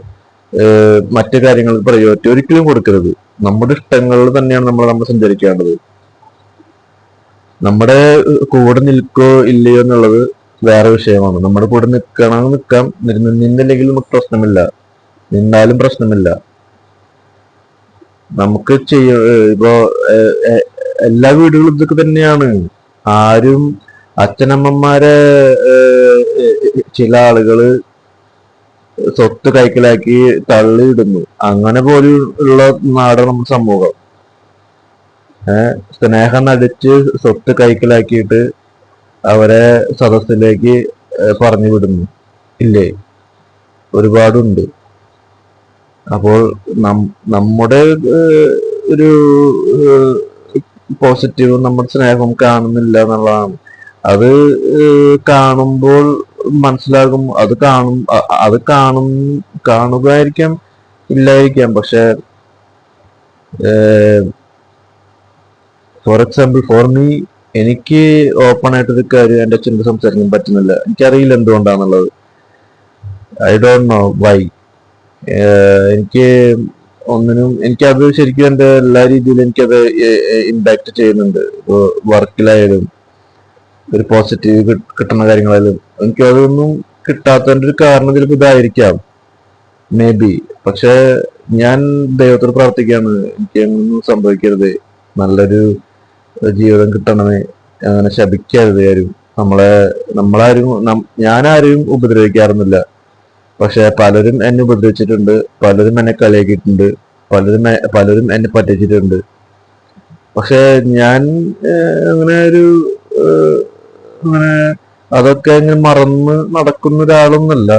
മറ്റു കാര്യങ്ങൾ പ്രയോറിറ്റി ഒരിക്കലും കൊടുക്കരുത്. നമ്മുടെ ഇഷ്ടങ്ങളിൽ തന്നെയാണ് നമ്മൾ സഞ്ചരിക്കേണ്ടത്. നമ്മുടെ കൂടെ നിൽക്കോ ഇല്ലയോ എന്നുള്ളത് വേറെ വിഷയമാണ്. നമ്മുടെ കൂടെ നിൽക്കാം, നിന്നില്ലെങ്കിൽ നമുക്ക് പ്രശ്നമില്ല, നിന്നാലും പ്രശ്നമില്ല. നമുക്ക് ഇപ്പോ എല്ലാ വീടുകളും ഇതൊക്കെ തന്നെയാണ്. ആരും അച്ഛനമ്മമാരെ ചില ആളുകള് സ്വത്ത് കൈക്കലാക്കി തള്ളിയിടുന്നു. അങ്ങനെ പോലും ഉള്ള നാടാണ് നമ്മുടെ സമൂഹം. സ്നേഹം നടിച്ച് സ്വത്ത് കൈക്കലാക്കിയിട്ട് അവരെ സദസ്സിലേക്ക് പറഞ്ഞു വിടുന്നു. ഇല്ലേ? ഒരുപാടുണ്ട്. അപ്പോൾ നമ്മുടെ ഒരു പോസിറ്റീവ്, നമ്മുടെ സ്നേഹം കാണുന്നില്ല എന്നുള്ളതാണ്. അത് കാണുമ്പോൾ മനസ്സിലാകും. അത് കാണുകയായിരിക്കാം, ഇല്ലായിരിക്കാം. പക്ഷെ ഫോർ എക്സാമ്പിൾ, ഫോർ മീ, എനിക്ക് ഓപ്പൺ ആയിട്ട് ഒരു കാര്യം എൻ്റെ അച്ഛനോട് സംസാരിക്കാൻ പറ്റുന്നില്ല. എനിക്കറിയില്ല എന്തുകൊണ്ടാന്നുള്ളത്. I don't know why. എനിക്ക് എനിക്കത് ശരിക്കും എൻ്റെ എല്ലാ രീതിയിലും എനിക്കത് ഇമ്പാക്ട് ചെയ്യുന്നുണ്ട്. ഇപ്പോൾ വർക്കിലായാലും ഒരു പോസിറ്റീവ് കിട്ടുന്ന കാര്യങ്ങളായാലും എനിക്കതൊന്നും കിട്ടാത്തതിൻ്റെ ഒരു കാരണം ചിലപ്പോൾ ഇതായിരിക്കാം, മേ ബി. പക്ഷെ ഞാൻ ദൈവത്തോട് പ്രാർത്ഥിക്കാണ്, എനിക്ക് അങ്ങനൊന്നും സംഭവിക്കരുത്, നല്ലൊരു ജീവിതം കിട്ടണമേ, അങ്ങനെ ശപിക്കരുത് ആരും. നമ്മളാരും ഞാനാരും ഉപദ്രവിക്കാറൊന്നുമില്ല. പക്ഷെ പലരും എന്നെ ഉപദ്രവിച്ചിട്ടുണ്ട്, പലരും എന്നെ കളിയാക്കിയിട്ടുണ്ട്, പലരും എന്നെ പറ്റിച്ചിട്ടുണ്ട്. പക്ഷെ ഞാൻ അങ്ങനെ അങ്ങനെ അതൊക്കെ ഇങ്ങനെ മറന്ന് നടക്കുന്ന ഒരാളൊന്നുമല്ല.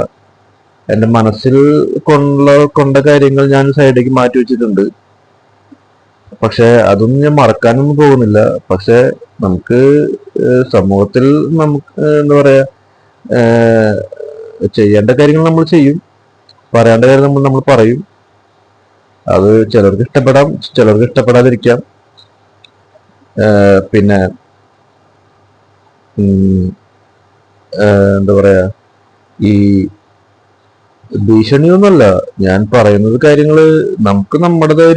എന്റെ മനസ്സിൽ കൊണ്ട കാര്യങ്ങൾ ഞാൻ സൈഡിലേക്ക് മാറ്റി വെച്ചിട്ടുണ്ട്. പക്ഷെ അതൊന്നും ഞാൻ മറക്കാനൊന്നും പോകുന്നില്ല. പക്ഷെ നമുക്ക് സമൂഹത്തിൽ നമുക്ക് എന്താ പറയാ, ചെയ്യേണ്ട കാര്യങ്ങൾ നമ്മൾ ചെയ്യും, പറയേണ്ട കാര്യം നമ്മൾ പറയും. അത് ചിലർക്ക് ഇഷ്ടപ്പെടാം, ചിലർക്ക് ഇഷ്ടപ്പെടാതിരിക്കാം. പിന്നെ എന്താ പറയാ, ഈ ഭീഷണിയൊന്നുമല്ല ഞാൻ പറയുന്നത്. കാര്യങ്ങള് നമുക്ക് നമ്മുടേതായ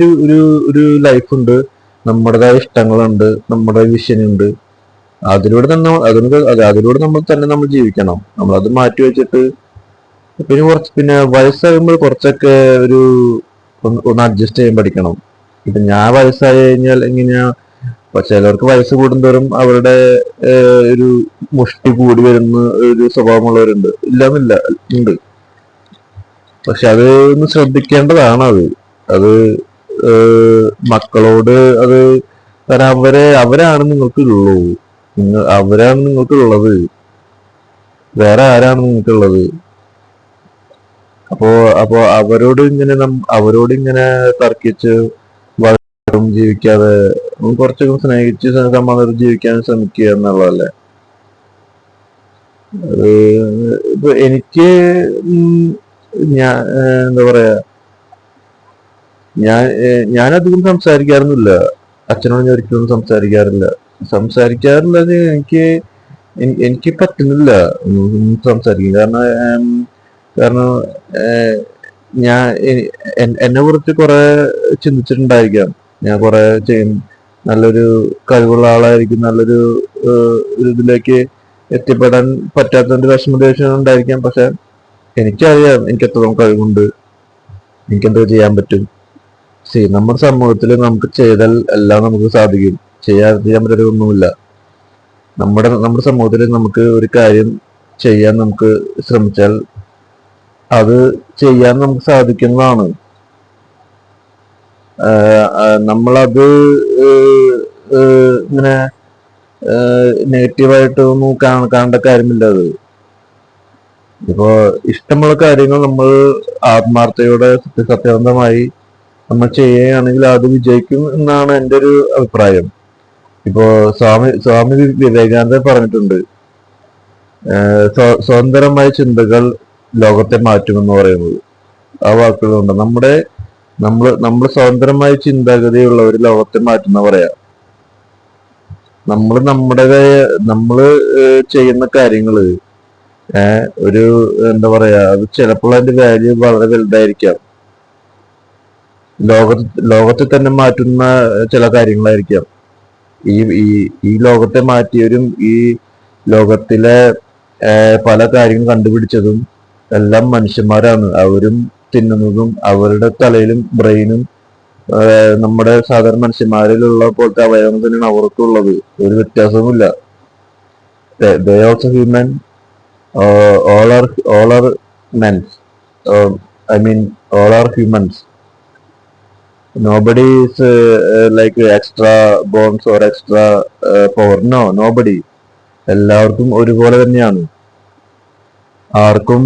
ഒരു ലൈഫുണ്ട്, നമ്മുടേതായ ഇഷ്ടങ്ങളുണ്ട്, നമ്മുടെ വിഷനുണ്ട്. അതിലൂടെ നമ്മൾ തന്നെ നമ്മൾ ജീവിക്കണം. നമ്മളത് മാറ്റി വെച്ചിട്ട് പിന്നെ വയസ്സാകുമ്പോൾ കുറച്ചൊക്കെ ഒന്ന് അഡ്ജസ്റ്റ് ചെയ്യാൻ പഠിക്കണം. ഇപ്പൊ ഞാൻ വയസ്സായി കഴിഞ്ഞാൽ എങ്ങനെയാ, ചിലർക്ക് വയസ്സ് കൂടുന്തോറും അവരുടെ ഒരു മുഷ്ടി കൂടി വരുന്ന ഒരു സ്വഭാവമുള്ളവരുണ്ട്. ഇല്ലാന്നില്ല, ഉണ്ട്. പക്ഷെ അത് ഒന്ന് ശ്രദ്ധിക്കേണ്ടതാണ്. അത് മക്കളോട് അത്, കാരണം അവരാണ് നിങ്ങൾക്കുള്ളൂ, അവരാണ് നിങ്ങൾക്കുള്ളത്, വേറെ ആരാണ് നിങ്ങൾക്കുള്ളത്? അപ്പോ അവരോട് ഇങ്ങനെ തർക്കിച്ച് ജീവിക്കാതെ കുറച്ചൊക്കെ സ്നേഹിച്ച് സമാധാനം ജീവിക്കാൻ ശ്രമിക്കുക എന്നുള്ളതല്ലേ. ഇപ്പൊ എനിക്ക് എന്താ പറയാ, ഞാനധികം സംസാരിക്കാറൊന്നുമില്ല. അച്ഛനോട് ഞാൻ ഒരിക്കലും സംസാരിക്കാറില്ല. എനിക്ക് പറ്റുന്നില്ല സംസാരിക്കും. കാരണം ഞാൻ എന്നെ കുറിച്ച് കുറെ ചിന്തിച്ചിട്ടുണ്ടായിരിക്കാം. ഞാൻ കുറെ നല്ലൊരു കഴിവുള്ള ആളായിരിക്കും, നല്ലൊരു ഇതിലേക്ക് എത്തിപ്പെടാൻ പറ്റാത്തതിന്റെ വിഷമദേശം ഉണ്ടായിരിക്കാം. പക്ഷെ എനിക്കറിയാം എനിക്ക് എത്രത്തോളം കഴിവുണ്ട്, എനിക്കെന്തോ ചെയ്യാൻ പറ്റും. നമ്മുടെ സമൂഹത്തിൽ നമുക്ക് ചെയ്താൽ എല്ലാം നമുക്ക് സാധിക്കും. ചെയ്യാൻ പറ്റൊന്നുമില്ല. നമ്മുടെ സമൂഹത്തിൽ നമുക്ക് ഒരു കാര്യം ചെയ്യാൻ നമുക്ക് ശ്രമിച്ചാൽ അത് ചെയ്യാൻ നമുക്ക് സാധിക്കുന്നതാണ്. നമ്മളത് ഇങ്ങനെ നെഗറ്റീവായിട്ട് ഒന്നും കാണേണ്ട കാര്യമില്ല. ഇപ്പോ ഇഷ്ടമുള്ള കാര്യങ്ങൾ നമ്മൾ ആത്മാർത്ഥതയോടെ സത്യസന്ധമായി നമ്മൾ ചെയ്യുകയാണെങ്കിൽ അത് വിജയിക്കും എന്നാണ് എൻ്റെ ഒരു അഭിപ്രായം. ഇപ്പോ സ്വാമി വിവേകാനന്ദൻ പറഞ്ഞിട്ടുണ്ട്, സ്വതന്ത്രമായ ചിന്തകൾ ലോകത്തെ മാറ്റുമെന്ന് പറയുന്നത്. ആ വാക്കുകളുണ്ട്. നമ്മൾ സ്വതന്ത്രമായ ചിന്താഗതിയുള്ള ഒരു ലോകത്തെ മാറ്റുന്ന പറയാ. നമ്മള് ചെയ്യുന്ന കാര്യങ്ങള് ഒരു എന്താ പറയാ, അത് ചിലപ്പോൾ അതിന്റെ വാല്യൂ വളരെ വലുതായിരിക്കാം. ലോകത്തെ തന്നെ മാറ്റുന്ന ചില കാര്യങ്ങളായിരിക്കാം. ഈ ഈ ഈ ലോകത്തെ മാറ്റിയവരും ഈ ലോകത്തിലെ പല കാര്യങ്ങൾ കണ്ടുപിടിച്ചതും എല്ലാം മനുഷ്യന്മാരാണ്. അവരും തിന്നുന്നതും അവരുടെ തലയിലും ബ്രെയിനും നമ്മുടെ സാധാരണ മനുഷ്യന്മാരിലുള്ള പോലത്തെ അവയവം തന്നെയാണ് അവർക്കുള്ളത്. ഒരു വ്യത്യാസവുമില്ല. They also human. all are men. I mean, all are humans. Nobody is like extra bones or extra power. No, nobody. എല്ലാവർക്കും ഒരുപോലെ തന്നെയാണ്. ആർക്കും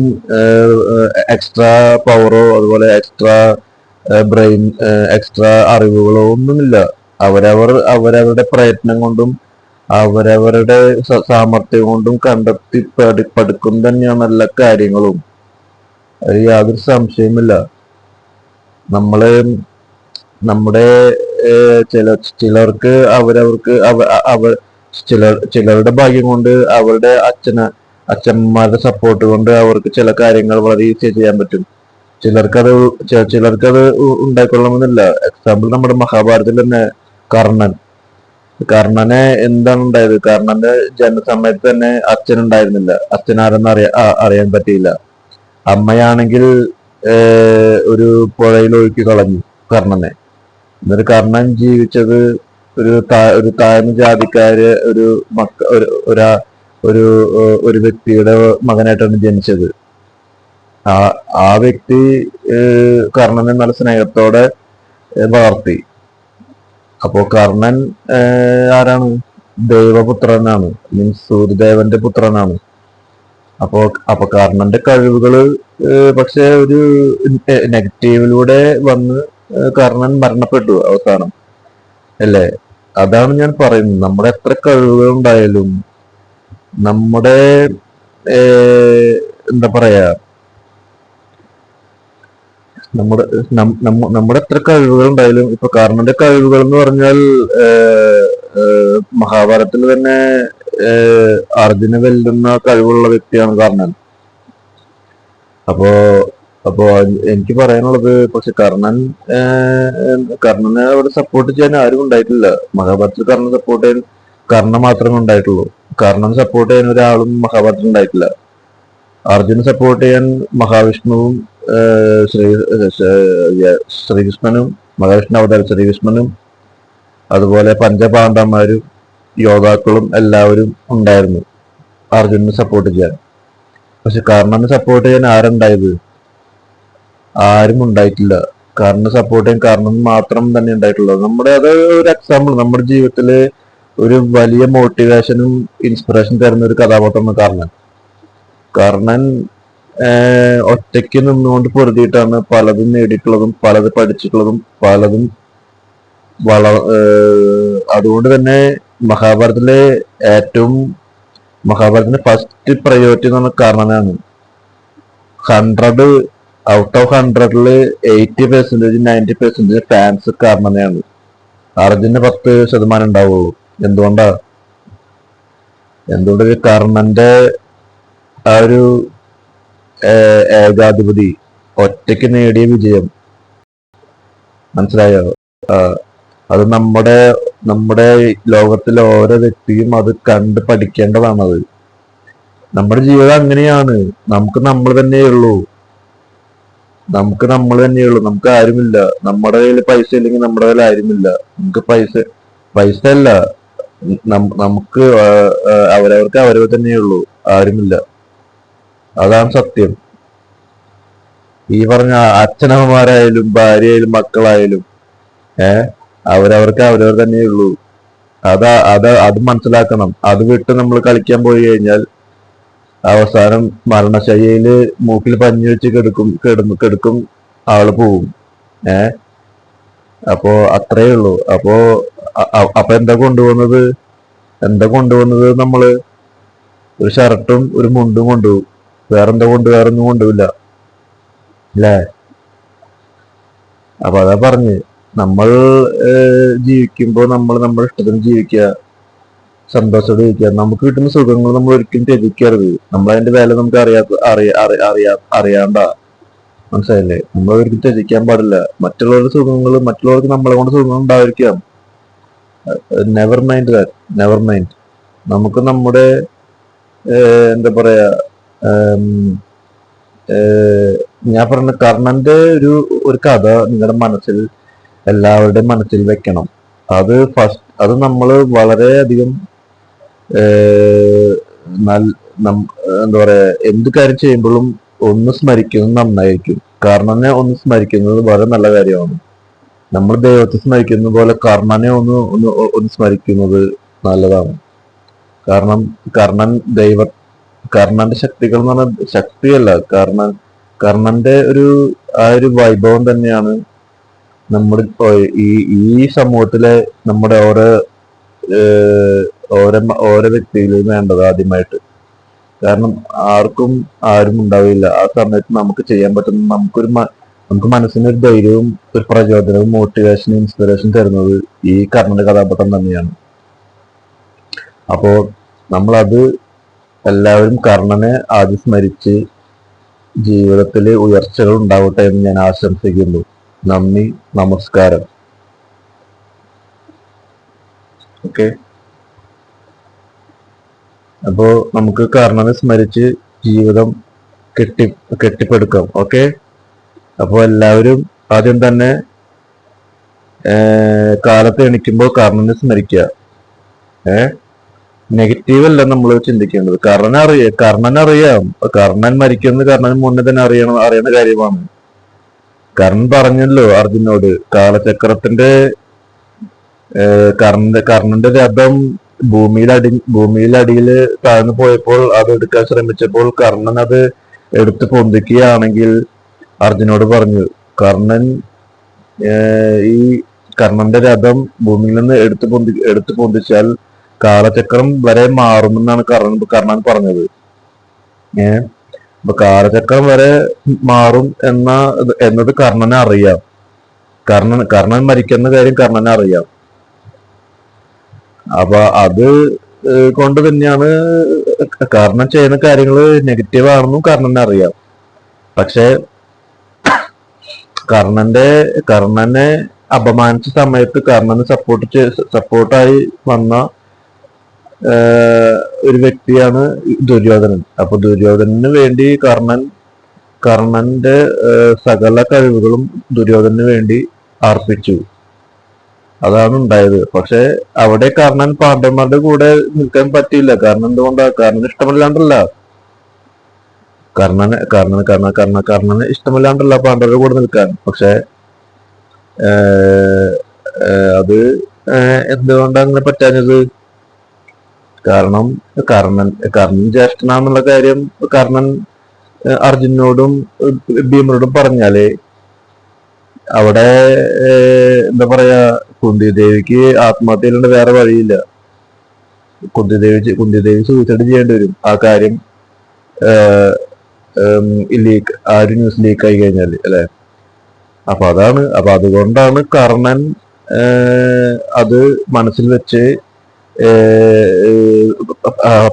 എക്സ്ട്രാ പവറോ അതുപോലെ എക്സ്ട്രാ ബ്രെയിൻ എക്സ്ട്രാ അറിവുകളോ ഒന്നുമില്ല. അവരവരുടെ പ്രയത്നം കൊണ്ടും അവരവരുടെ സാമർഥ്യം കൊണ്ടും കണ്ടെത്തി പഠിക്കും തന്നെയാണ് എല്ലാ കാര്യങ്ങളും. അത് യാതൊരു സംശയമില്ല. നമ്മള് നമ്മുടെ ചിലർക്ക് ചിലരുടെ ഭാഗ്യം കൊണ്ട് അവരുടെ അച്ഛന്മാരുടെ സപ്പോർട്ട് കൊണ്ട് അവർക്ക് ചില കാര്യങ്ങൾ വളരെ ഈസി ചെയ്യാൻ പറ്റും. ചിലർക്കത് ഉണ്ടായിക്കൊള്ളണമെന്നില്ല. എക്സാമ്പിൾ നമ്മുടെ മഹാഭാരതത്തിൽ തന്നെ കർണനെ എന്താണ് ഉണ്ടായത്? കർണന്റെ ജനസമയത്ത് തന്നെ അച്ഛനുണ്ടായിരുന്നില്ല. അച്ഛനാരെന്ന് അറിയാൻ പറ്റിയില്ല. അമ്മയാണെങ്കിൽ ഒരു പുഴയിൽ ഒഴുക്കി കളഞ്ഞു കർണനെ. എന്നിട്ട് കർണൻ ജീവിച്ചത് ഒരു താഴ്ന്ന ജാതിക്കാര് ഒരു വ്യക്തിയുടെ മകനായിട്ടാണ് ജനിച്ചത്. ആ വ്യക്തി കർണനെ നല്ല സ്നേഹത്തോടെ വളർത്തി. അപ്പോ കർണൻ ആരാണ്? ദൈവപുത്രനാണ്. മീൻസ് സൂര്യദേവന്റെ പുത്രനാണ്. അപ്പൊ കർണന്റെ കഴിവുകള് പക്ഷെ ഒരു നെഗറ്റീവിലൂടെ വന്ന് കർണൻ മരണപ്പെട്ടു അവസാനം, അല്ലേ? അതാണ് ഞാൻ പറയുന്നത്. നമ്മുടെ എത്ര കഴിവുകൾ ഉണ്ടായാലും നമ്മുടെ എന്താ പറയാ, നമ്മുടെ എത്ര കഴിവുകൾ ഉണ്ടായാലും ഇപ്പൊ കർണന്റെ കഴിവുകൾ എന്ന് പറഞ്ഞാൽ മഹാഭാരതത്തിൽ തന്നെ അർജുനെ വെല്ലുന്ന കഴിവുള്ള വ്യക്തിയാണ് കർണൻ. അപ്പോ അപ്പോ എനിക്ക് പറയാനുള്ളത്, പക്ഷെ കർണനെ അവിടെ സപ്പോർട്ട് ചെയ്യാൻ ആരും ഉണ്ടായിട്ടില്ല. മഹാഭാരതത്തിൽ കർണൻ മാത്രമേ ഉണ്ടായിട്ടുള്ളൂ. കർണൻ സപ്പോർട്ട് ചെയ്യാൻ ഒരാളും മഹാഭാരതത്തിൽ ഉണ്ടായിട്ടില്ല. അർജുനെ സപ്പോർട്ട് ചെയ്യാൻ മഹാവിഷ്ണുവും ശ്രീകൃഷ്ണനും മഹാവിഷ്ണു അവതാരം ശ്രീകൃഷ്ണനും അതുപോലെ പഞ്ചപാണ്ഡവന്മാരും യോദ്ധാക്കളും എല്ലാവരും ഉണ്ടായിരുന്നു അർജുനനെ സപ്പോർട്ട് ചെയ്യാൻ. പക്ഷെ കർണനെ സപ്പോർട്ട് ചെയ്യാൻ ആരുണ്ടായത്? ആരും ഉണ്ടായിട്ടില്ല. കർണനെ സപ്പോർട്ട് ചെയ്യാൻ കർണൻ മാത്രം തന്നെ ഉണ്ടായിട്ടുള്ളത്. അത് ഒരു എക്സാമ്പിൾ, നമ്മുടെ ജീവിതത്തില് ഒരു വലിയ മോട്ടിവേഷനും ഇൻസ്പിറേഷൻ തരുന്ന ഒരു കഥാപാത്രമാണ് കർണൻ. ഒറ്റയ്ക്ക് നിന്നുകൊണ്ട് പൊരുതിയിട്ടാണ് പലതും നേടിയിട്ടുള്ളതും പലത് പഠിച്ചിട്ടുള്ളതും പലതും അതുകൊണ്ട് തന്നെ മഹാഭാരതത്തിന്റെ ഫസ്റ്റ് പ്രയോറിറ്റി എന്ന് പറഞ്ഞ കർണനാണ്. 100 ഔട്ട് ഓഫ് 100-ല് 80% 90% ഫാൻസ് കർണനെയാണ്. അർജുന് 10% ഉണ്ടാവുള്ളൂ. എന്തുകൊണ്ട് കർണന്റെ ആ ഒരു ഏകാധിപതി ഒറ്റയ്ക്ക് നേടിയ വിജയം മനസ്സിലായോ? അത് നമ്മുടെ ലോകത്തിലെ ഓരോ വ്യക്തിയും അത് കണ്ട് പഠിക്കേണ്ടതാണത്. നമ്മുടെ ജീവിതം അങ്ങനെയാണ്. നമുക്ക് നമ്മൾ തന്നെയുള്ളൂ. നമുക്ക് ആരുമില്ല. നമ്മുടെ കയ്യിൽ പൈസ ഇല്ലെങ്കിൽ നമ്മുടെ കയ്യിൽ ആരുമില്ല. നമുക്ക് പൈസ അല്ല, നമുക്ക് അവരവർക്ക് അവരവർ തന്നെയുള്ളൂ, ആരുമില്ല. അതാണ് സത്യം. ഈ പറഞ്ഞ അച്ഛനമ്മമാരായാലും ഭാര്യയായാലും മക്കളായാലും അവരവർക്ക് അവരവർ തന്നെയുള്ളൂ. അത് മനസ്സിലാക്കണം. അത് വിട്ട് നമ്മൾ കളിക്കാൻ പോയി കഴിഞ്ഞാൽ അവസാനം മരണശയ്യയില് മൂക്കിൽ പഞ്ഞു വെച്ച് കെടുക്കും ആള് പോവും. ഏഹ് അപ്പോ അത്രേ ഉള്ളൂ. അപ്പൊ എന്താ കൊണ്ടുപോകുന്നത് നമ്മള്? ഒരു ഷർട്ടും ഒരു മുണ്ടും കൊണ്ടുപോകും. വേറൊന്നും കൊണ്ടുപോയില്ല അല്ലേ? അപ്പൊ അതാ പറഞ്ഞ്, നമ്മൾ ജീവിക്കുമ്പോ നമ്മൾ നമ്മുടെ ഇഷ്ടത്തിന് ജീവിക്കുക, സന്തോഷത്തോടെ ജീവിക്കുക. നമുക്ക് കിട്ടുന്ന സുഖങ്ങൾ നമ്മൾ ഒരിക്കലും ത്യജിക്കരുത്. നമ്മൾ അതിന്റെ വില നമുക്ക് അറിയാണ്ടാ. മനസ്സിലായില്ലേ? നമ്മൾ ഒരിക്കലും ത്യജിക്കാൻ പാടില്ല. മറ്റുള്ളവർക്ക് നമ്മളെ കൊണ്ട് സുഖങ്ങൾ ഉണ്ടായിരിക്കാം. Never mind that, never mind. നമുക്ക് നമ്മുടെ എന്താ പറയാ, ഏം, ഏഹ്, ഞാൻ പറഞ്ഞ കർണന്റെ ഒരു കഥ നിങ്ങളുടെ മനസ്സിൽ, എല്ലാവരുടെയും മനസ്സിൽ വെക്കണം. അത് നമ്മൾ വളരെയധികം ഏഹ്, നൽ- നം- എന്താ പറയാ, എന്ത് കാര്യം ചെയ്യുമ്പോഴും ഒന്ന് സ്മരിക്കുന്നത് നന്നായിരിക്കും. കർണനെ ഒന്ന് സ്മരിക്കുന്നത് വളരെ നല്ല കാര്യമാണ്. നമ്മൾ ദൈവത്തെ സ്മരിക്കുന്ന പോലെ കർണനെ ഒന്ന് സ്മരിക്കുന്നത് നല്ലതാണ്. കാരണം കർണൻ കർണന്റെ ശക്തികൾ എന്ന് പറഞ്ഞാൽ ശക്തിയല്ല, കർണന്റെ ആ ഒരു വൈഭവം തന്നെയാണ് നമ്മുടെ ഈ ഈ സമൂഹത്തിലെ നമ്മുടെ ഏഹ്, ഓരോ വ്യക്തിയിലും വേണ്ടത് ആദ്യമായിട്ട്. കാരണം ആരും ഉണ്ടാവില്ല ആ സമയത്ത്. നമുക്ക് ചെയ്യാൻ പറ്റുന്ന നമുക്ക് മനസ്സിനൊരു ധൈര്യവും ഒരു പ്രചോദനവും മോട്ടിവേഷനും ഇൻസ്പിറേഷൻ തരുന്നത് ഈ കർണന്റെ കഥാപാത്രം തന്നെയാണ്. അപ്പോ നമ്മളത് എല്ലാവരും കർണനെ ആദ്യം സ്മരിച്ച് ജീവിതത്തിൽ ഉയർച്ചകൾ ഉണ്ടാവട്ടെ എന്ന് ഞാൻ ആശംസിക്കുന്നു. നന്ദി, നമസ്കാരം. ഓക്കെ. അപ്പോ നമുക്ക് കർണനെ സ്മരിച്ച് ജീവിതം കെട്ടിപ്പടുക്കാം. ഓക്കെ. അപ്പോൾ എല്ലാവരും ആദ്യം തന്നെ കാലത്ത് എണീക്കുമ്പോൾ കർണനെ സ്മരിക്കുക. നെഗറ്റീവ് അല്ല നമ്മൾ ചിന്തിക്കേണ്ടത്. കർണനറിയാം. കർണൻ മരിക്കുന്നത് കർണന് മുന്നേ തന്നെ അറിയുന്ന കാര്യമാണ്. കർണൻ പറഞ്ഞല്ലോ അർജുനോട്, കാലചക്രത്തിന്റെ കർണന്റെ രഥം ഭൂമിയിലടിയിൽ താഴ്ന്നു പോയപ്പോൾ അത് എടുക്കാൻ ശ്രമിച്ചപ്പോൾ കർണൻ അത് എടുത്ത് പൊന്തിക്കുകയാണെങ്കിൽ അർജുനോട് പറഞ്ഞു, കർണൻ ഈ കർണന്റെ രഥം ഭൂമിയിൽ നിന്ന് എടുത്തു പൊന്തിച്ചാൽ കാലചക്രം വരെ മാറുമെന്നാണ് കർണൻ പറഞ്ഞത്. അപ്പൊ കാലചക്രം വരെ മാറും എന്നത് കർണനെ അറിയാം. കർണൻ മരിക്കുന്ന കാര്യം കർണനെ അറിയാം. അപ്പൊ അത് കൊണ്ട് തന്നെയാണ് കർണൻ ചെയ്യുന്ന കാര്യങ്ങൾ നെഗറ്റീവ് ആണെന്നും കർണനെ അറിയാം. പക്ഷെ കർണനെ അപമാനിച്ച സമയത്ത് കർണന് സപ്പോർട്ടായി വന്ന ഒരു വ്യക്തിയാണ് ദുര്യോധനൻ. അപ്പൊ ദുര്യോധനന് വേണ്ടി കർണന്റെ സകല കഴിവുകളും ദുര്യോധനന് വേണ്ടി അർപ്പിച്ചു. അതാണ് ഉണ്ടായത്. പക്ഷെ അവിടെ കർണൻ പാണ്ഡവന്മാരുടെ കൂടെ നിൽക്കാൻ പറ്റിയില്ല. കാരണം എന്തുകൊണ്ടാ? കർണന് ഇഷ്ടമല്ലാണ്ടല്ല. കർണന് ഇഷ്ടമല്ലാണ്ടല്ല പാണ്ഡവരുടെ കൂടെ നിൽക്കാൻ. പക്ഷെ അത് എന്തുകൊണ്ടാ അങ്ങനെ പറ്റാഞ്ഞത്? കാരണം കർണൻ ജ്യേഷ്ഠനാന്നുള്ള കാര്യം കർണൻ അർജുനോടും ഭീമനോടും പറഞ്ഞാലേ അവിടെ എന്താ പറയാ, കുന്തിദേവിക്ക് ആത്മഹത്യയിലുണ്ട്, വേറെ വഴിയില്ല. കുന്തിദേവി സൂയിസൈഡ് ചെയ്യേണ്ടി വരും ആ കാര്യം ആ ഒരു ന്യൂസ് ലീക്ക് ആയി കഴിഞ്ഞാൽ, അല്ലെ? അപ്പൊ അതുകൊണ്ടാണ് കർണൻ അത് മനസ്സിൽ വെച്ച്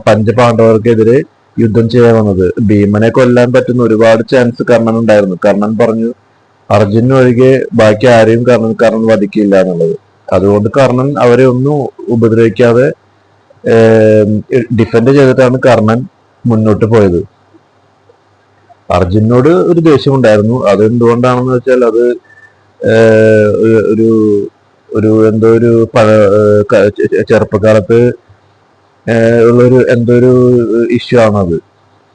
പഞ്ചപാണ്ഡവർക്കെതിരെ യുദ്ധം ചെയ്യാൻ വന്നത്. ഭീമനെ കൊല്ലാൻ പറ്റുന്ന ഒരുപാട് ചാൻസ് കർണൻ ഉണ്ടായിരുന്നു. കർണൻ പറഞ്ഞു അർജുനൻ ഒഴികെ ബാക്കി ആരെയും കർണൻ വധിക്കില്ല എന്നുള്ളത്. അതുകൊണ്ട് കർണൻ അവരെ ഒന്നും ഉപദ്രവിക്കാതെ ഡിഫെൻഡ് ചെയ്തിട്ടാണ് കർണൻ മുന്നോട്ട് പോയത്. അർജുനോട് ഒരു ദേഷ്യമുണ്ടായിരുന്നു. അത് എന്തുകൊണ്ടാണെന്ന് വെച്ചാൽ അത് ഒരു എന്തോ ഒരു ചെറുപ്പകാലത്ത് എന്തോ ഒരു ഇഷ്യൂ ആണത്.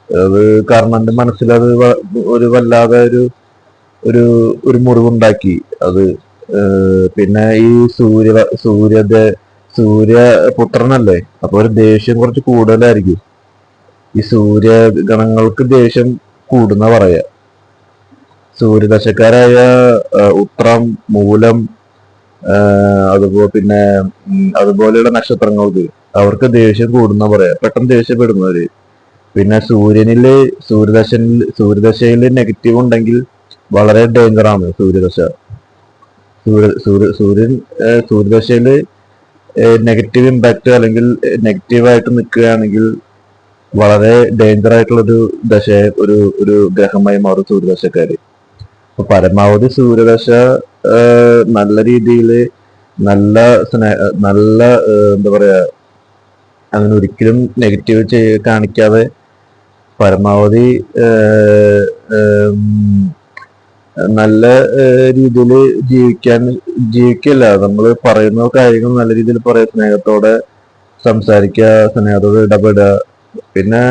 അത് കർണന്റെ മനസ്സിൽ അത് ഒരു വല്ലാതെ ഒരു മുറിവുണ്ടാക്കി. അത് പിന്നെ ഈ സൂര്യപുത്രനല്ലേ, അപ്പൊ ഒരു ദേഷ്യം കുറച്ച് കൂടുതലായിരിക്കും. ഈ സൂര്യഗണങ്ങൾക്ക് ദേഷ്യം കൂടുന്ന പറയാ. സൂര്യദശക്കാരായ ഉത്രം, മൂലം, അതുപോലെ പിന്നെ അതുപോലെയുള്ള നക്ഷത്രങ്ങൾക്ക് അവർക്ക് ദേഷ്യം കൂടുന്ന പറയാ, പെട്ടെന്ന് ദേഷ്യപ്പെടുന്നവര്. പിന്നെ സൂര്യദശയിൽ നെഗറ്റീവ് ഉണ്ടെങ്കിൽ വളരെ ഡേഞ്ചറാണ് സൂര്യദശ. സൂര്യൻ സൂര്യദശയിൽ നെഗറ്റീവ് ഇമ്പാക്ട് അല്ലെങ്കിൽ നെഗറ്റീവായിട്ട് നിൽക്കുകയാണെങ്കിൽ വളരെ ഡേഞ്ചർ ആയിട്ടുള്ള ഒരു ഒരു ഗ്രഹമായി മാറും സൂര്യദശക്കാര്. അപ്പൊ പരമാവധി സൂര്യദശ നല്ല രീതിയിൽ നല്ല നല്ല എന്താ പറയാ, അങ്ങനെ ഒരിക്കലും നെഗറ്റീവ് കാണിക്കാതെ പരമാവധി നല്ല രീതിയിൽ ജീവിക്കല്ല, നമ്മൾ പറയുന്ന കാര്യങ്ങൾ നല്ല രീതിയിൽ പറയാ, സ്നേഹത്തോടെ സംസാരിക്കുക, സ്നേഹത്തോടെ ഇടപെടുക. പിന്നെ